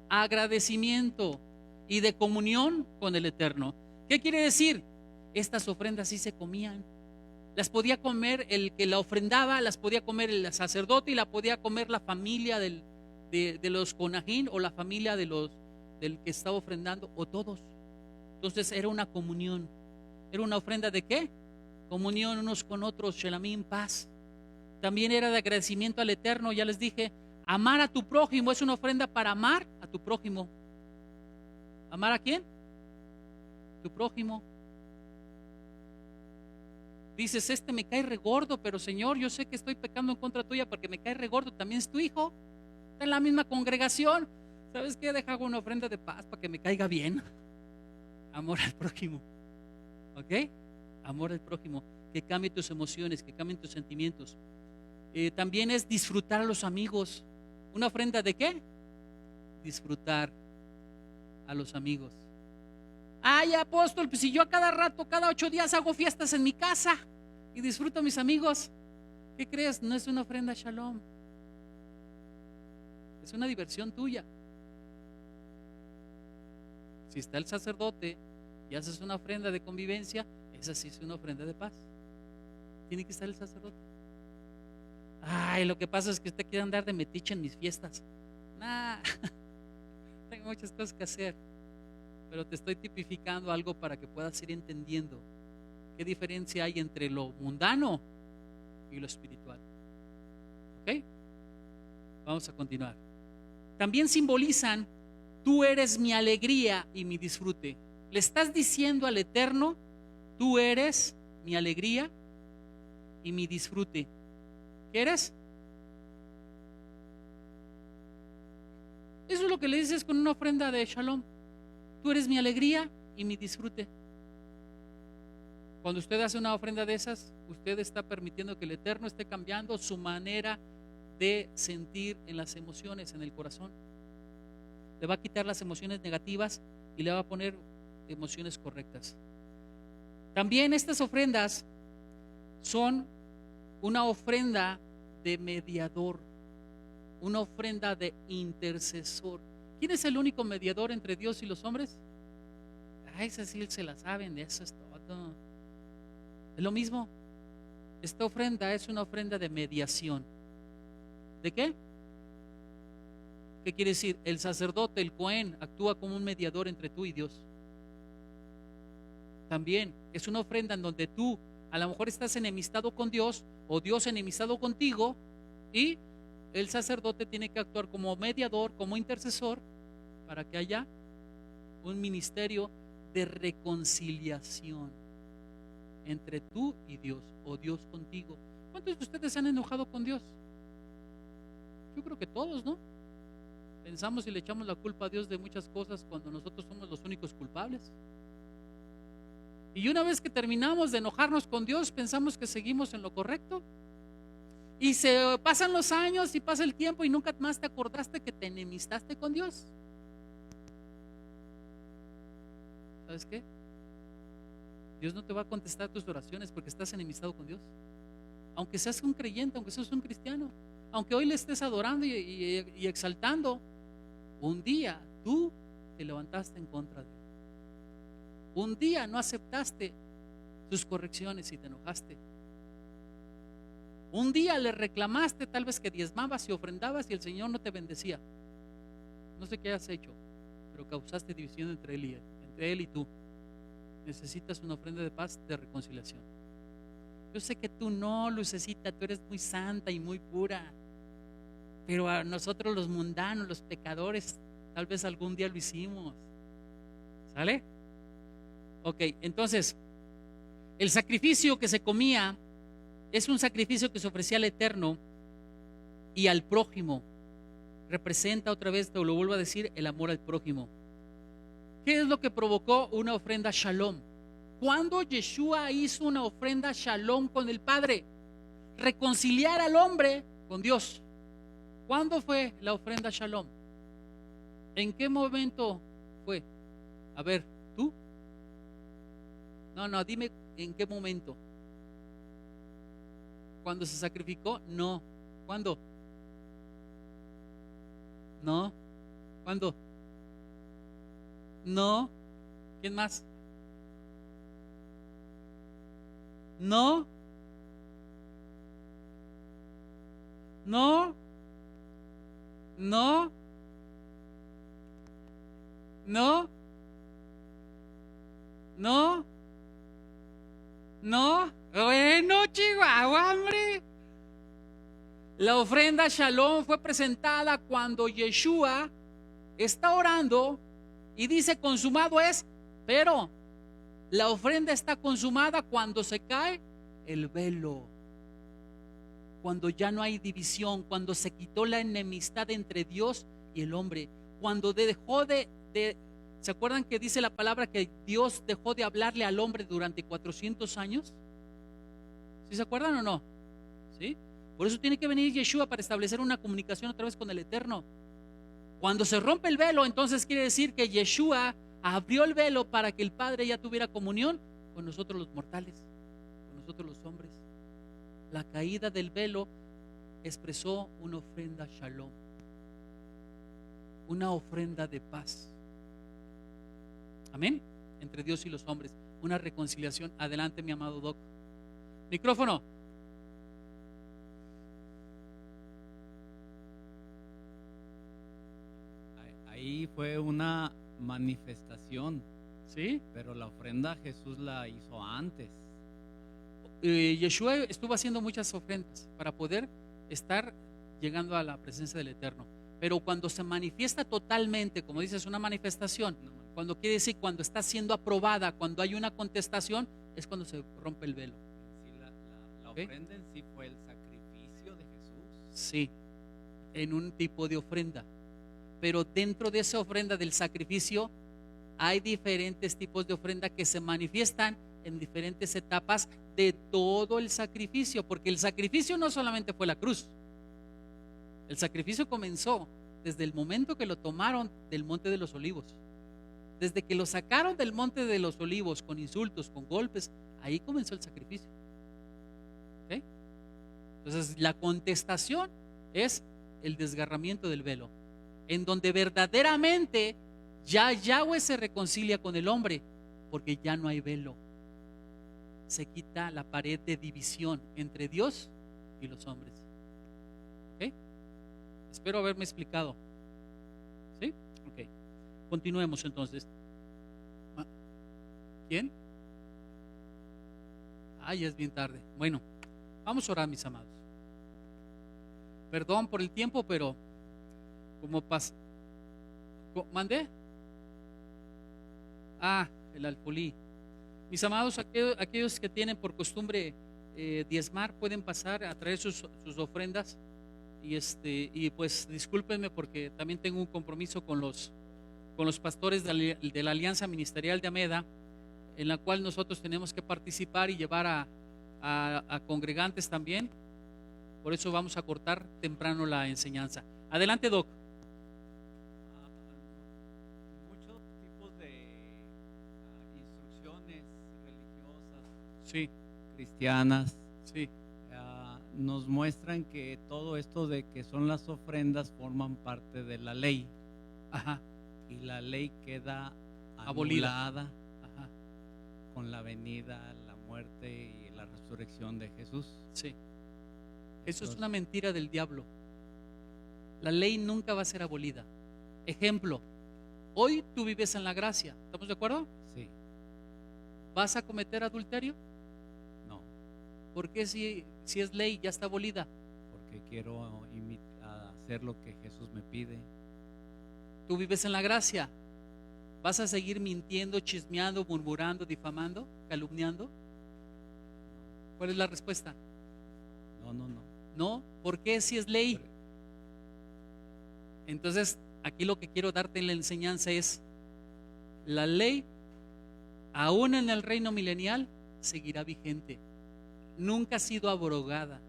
agradecimiento y de comunión con el Eterno. ¿Qué quiere decir? Estas ofrendas sí se comían. Las podía comer el que la ofrendaba, las podía comer el sacerdote, y la podía comer la familia de los conajín, o la familia del que estaba ofrendando, o todos. Entonces era una comunión. ¿Era una ofrenda de qué? Comunión unos con otros, Shelamín, paz. También era de agradecimiento al Eterno, ya les dije, Amar a tu prójimo es una ofrenda para amar a tu prójimo. ¿Amar a quién? Tu prójimo. Dices, este me cae regordo, pero Señor, yo sé que estoy pecando en contra tuya porque me cae regordo, también es tu hijo, está en la misma congregación. ¿Sabes qué? Deja una ofrenda de paz para que me caiga bien. Amor al prójimo. ¿Ok? Amor al prójimo. Que cambie tus emociones, que cambien tus sentimientos. También es disfrutar a los amigos. ¿Una ofrenda de qué? Disfrutar a los amigos. Ay, apóstol, pues si yo a cada rato, cada 8 días hago fiestas en mi casa y disfruto a mis amigos, ¿qué crees? No es una ofrenda shalom. Es una diversión tuya. Si está el sacerdote y haces una ofrenda de convivencia, esa sí es una ofrenda de paz. Tiene que estar el sacerdote. Ay, lo que pasa es que usted quiere andar de metiche en mis fiestas. Nah, tengo muchas cosas que hacer, pero te estoy tipificando algo para que puedas ir entendiendo qué diferencia hay entre lo mundano y lo espiritual. ¿Ok? Vamos a continuar. También simbolizan: tú eres mi alegría y mi disfrute. Le estás diciendo al Eterno: tú eres mi alegría y mi disfrute. ¿Qué eres? Eso es lo que le dices con una ofrenda de shalom. Tú eres mi alegría y mi disfrute. Cuando usted hace una ofrenda de esas, usted está permitiendo que el Eterno esté cambiando su manera de sentir en las emociones, en el corazón. Le va a quitar las emociones negativas y le va a poner emociones correctas. También estas ofrendas son una ofrenda de mediador, una ofrenda de intercesor. ¿Quién es el único mediador entre Dios y los hombres? Esa sí se la saben, eso es todo. Es lo mismo. Esta ofrenda es una ofrenda de mediación. ¿De qué? ¿Qué quiere decir? El sacerdote, el Cohen, actúa como un mediador entre tú y Dios. También es una ofrenda en donde tú a lo mejor estás enemistado con Dios o Dios enemistado contigo, y el sacerdote tiene que actuar como mediador, como intercesor, para que haya un ministerio de reconciliación entre tú y Dios, o Dios contigo. ¿Cuántos de ustedes se han enojado con Dios? Yo creo que todos, ¿no? Pensamos y le echamos la culpa a Dios de muchas cosas cuando nosotros somos los únicos culpables. Y una vez que terminamos de enojarnos con Dios, pensamos que seguimos en lo correcto. Y se pasan los años y pasa el tiempo y nunca más te acordaste que te enemistaste con Dios. ¿Sabes qué? Dios no te va a contestar tus oraciones porque estás enemistado con Dios. Aunque seas un creyente, aunque seas un cristiano, aunque hoy le estés adorando y exaltando, un día tú te levantaste en contra de él. Un día no aceptaste sus correcciones y te enojaste. Un día le reclamaste, tal vez que diezmabas y ofrendabas y el Señor no te bendecía. No sé qué has hecho, pero causaste división entre él y tú. Necesitas una ofrenda de paz, de reconciliación. Yo sé que tú no, Lucecita, tú eres muy santa y muy pura, pero a nosotros los mundanos, los pecadores, tal vez algún día lo hicimos. ¿Sale? Ok, entonces, el sacrificio que se comía es un sacrificio que se ofrecía al Eterno y al prójimo. Representa, otra vez te lo vuelvo a decir, el amor al prójimo. ¿Qué es lo que provocó una ofrenda shalom? ¿Cuándo Yeshua hizo una ofrenda shalom con el Padre? Reconciliar al hombre con Dios. ¿Cuándo fue la ofrenda shalom? ¿En qué momento fue? A ver, ¿tú? No, dime en qué momento. ¿Cuándo se sacrificó? No. ¿Cuándo? No. ¿Cuándo? No. ¿Quién más? No. No. No. No. No. No. Bueno, Chihuahua, hombre. La ofrenda Shalom fue presentada cuando Yeshua está orando y dice consumado es, pero la ofrenda está consumada cuando se cae el velo, cuando ya no hay división, cuando se quitó la enemistad entre Dios y el hombre, cuando dejó de ¿se acuerdan que dice la palabra que Dios dejó de hablarle al hombre durante 400 años? ¿Sí se acuerdan o no? ¿Sí? Por eso tiene que venir Yeshua para establecer una comunicación otra vez con el Eterno. Cuando se rompe el velo, entonces quiere decir que Yeshua abrió el velo para que el Padre ya tuviera comunión con nosotros los mortales, con nosotros los hombres. La caída del velo expresó una ofrenda Shalom, una ofrenda de paz. Amén. Entre Dios y los hombres, una reconciliación. Adelante, mi amado Doc. Micrófono. Ahí fue una manifestación, ¿Sí? pero la ofrenda Jesús la hizo antes. Yeshua estuvo haciendo muchas ofrendas para poder estar llegando a la presencia del Eterno. Pero cuando se manifiesta totalmente, como dices, una manifestación, cuando quiere decir cuando está siendo aprobada, cuando hay una contestación, es cuando se rompe el velo. Sí, la ¿Ok? ofrenda en sí fue el sacrificio de Jesús. Sí, en un tipo de ofrenda. Pero dentro de esa ofrenda del sacrificio hay diferentes tipos de ofrenda que se manifiestan en diferentes etapas de todo el sacrificio, porque el sacrificio no solamente fue la cruz. El sacrificio comenzó desde el momento que lo tomaron del Monte de los Olivos. Desde que lo sacaron del Monte de los Olivos con insultos, con golpes, ahí comenzó el sacrificio. ¿Ok? Entonces la contestación es el desgarramiento del velo, en donde verdaderamente ya Yahweh se reconcilia con el hombre, porque ya no hay velo. Se quita la pared de división entre Dios y los hombres. ¿Ok? Espero haberme explicado. ¿Sí? Ok. Continuemos entonces. ¿Quién? Ya es bien tarde. Bueno, vamos a orar, mis amados. Perdón por el tiempo, pero como pasa. ¿Mandé? El alfolí. Mis amados, aquellos que tienen por costumbre diezmar, pueden pasar a traer sus ofrendas. Y pues discúlpenme porque también tengo un compromiso con los pastores de la Alianza Ministerial de Ameda, en la cual nosotros tenemos que participar y llevar a congregantes también. Por eso vamos a cortar temprano la enseñanza. Adelante, Doc. Muchos tipos de instrucciones religiosas, Sí, cristianas, sí, nos muestran que todo esto de que son las ofrendas forman parte de la ley, ajá, y la ley queda Abolida. anulada ajá, con la venida, la muerte y la resurrección de Jesús. sí. Eso es una mentira del diablo. La ley nunca va a ser abolida. Ejemplo, hoy tú vives en la gracia. ¿Estamos de acuerdo? Sí, ¿Vas a cometer adulterio? no, ¿Por qué si es ley ya está abolida? porque quiero hacer lo que Jesús me pide. Tú vives en la gracia. ¿Vas a seguir mintiendo, chismeando, murmurando, difamando, calumniando? ¿Cuál es la respuesta? No. No, ¿por qué si es ley? Entonces, aquí lo que quiero darte en la enseñanza es: la ley, aún en el reino milenial, seguirá vigente. Nunca ha sido abrogada.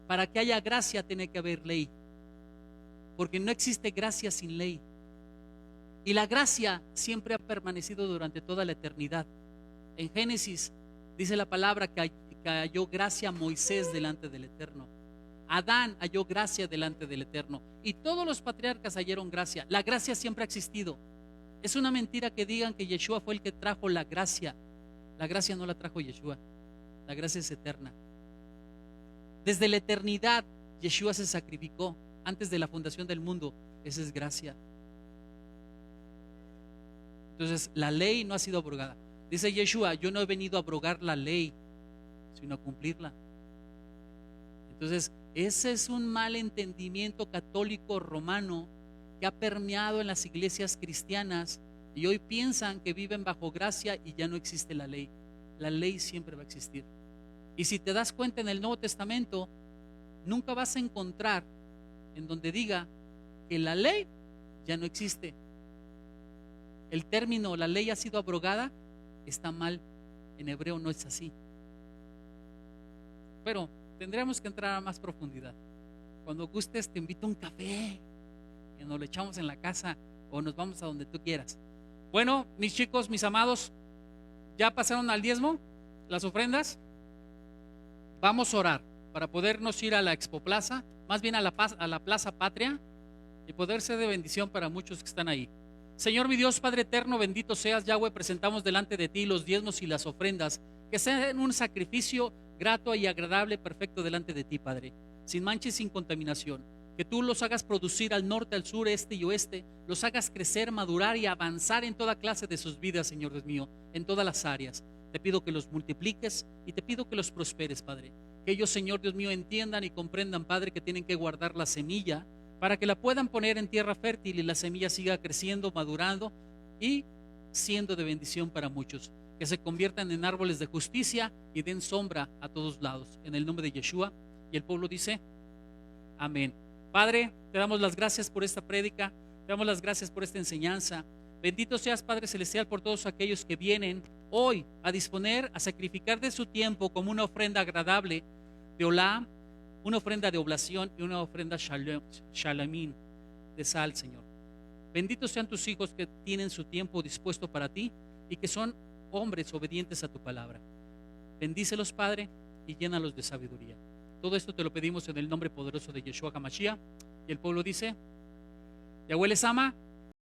Para que haya gracia tiene que haber ley, porque no existe gracia sin ley. Y la gracia siempre ha permanecido durante toda la eternidad. En Génesis dice la palabra que halló gracia a Moisés delante del Eterno. Adán halló gracia delante del Eterno. Y todos los patriarcas hallaron gracia. La gracia siempre ha existido. Es una mentira que digan que Yeshua fue el que trajo la gracia. La gracia no la trajo Yeshua. La gracia es eterna. Desde la eternidad Yeshua se sacrificó. Antes de la fundación del mundo. Esa es gracia. Entonces la ley no ha sido abrogada. Dice Yeshua: yo no he venido a abrogar la ley, sino a cumplirla. Entonces Ese es un mal entendimiento católico romano que ha permeado en las iglesias cristianas y hoy piensan que viven bajo gracia y ya no existe la ley. La ley siempre va a existir. Y si te das cuenta en el Nuevo Testamento, nunca vas a encontrar en donde diga que la ley ya no existe. El término la ley ha sido abrogada está mal. En hebreo no es así. Pero tendríamos que entrar a más profundidad. Cuando gustes te invito a un café y nos lo echamos en la casa o nos vamos a donde tú quieras. Bueno, mis chicos, mis amados, ¿ya pasaron al diezmo las ofrendas? Vamos a orar para podernos ir a la Expo Plaza, más bien a la Plaza Patria, y poder ser de bendición para muchos que están ahí. Señor mi Dios, Padre eterno, bendito seas, Yahweh, presentamos delante de ti los diezmos y las ofrendas, que sean un sacrificio grato y agradable, perfecto delante de ti, Padre, sin mancha y sin contaminación. Que tú los hagas producir al norte, al sur, este y oeste, los hagas crecer, madurar y avanzar en toda clase de sus vidas, Señor Dios mío, en todas las áreas. Te pido que los multipliques y te pido que los prosperes, Padre. Que ellos, Señor Dios mío, entiendan y comprendan, Padre, que tienen que guardar la semilla para que la puedan poner en tierra fértil y la semilla siga creciendo, madurando y siendo de bendición para muchos. Que se conviertan en árboles de justicia y den sombra a todos lados. En el nombre de Yeshua. Y el pueblo dice, amén. Padre, te damos las gracias por esta prédica, te damos las gracias por esta enseñanza. Bendito seas, Padre Celestial, por todos aquellos que vienen hoy a disponer, a sacrificar de su tiempo como una ofrenda agradable de olá, una ofrenda de oblación y una ofrenda shalamín, de sal, Señor. Benditos sean tus hijos que tienen su tiempo dispuesto para ti y que son hombres obedientes a tu palabra. Bendícelos, Padre, y llénalos de sabiduría. Todo esto te lo pedimos en el nombre poderoso de Yeshua HaMashiach. Y el pueblo dice, Yahweh les ama.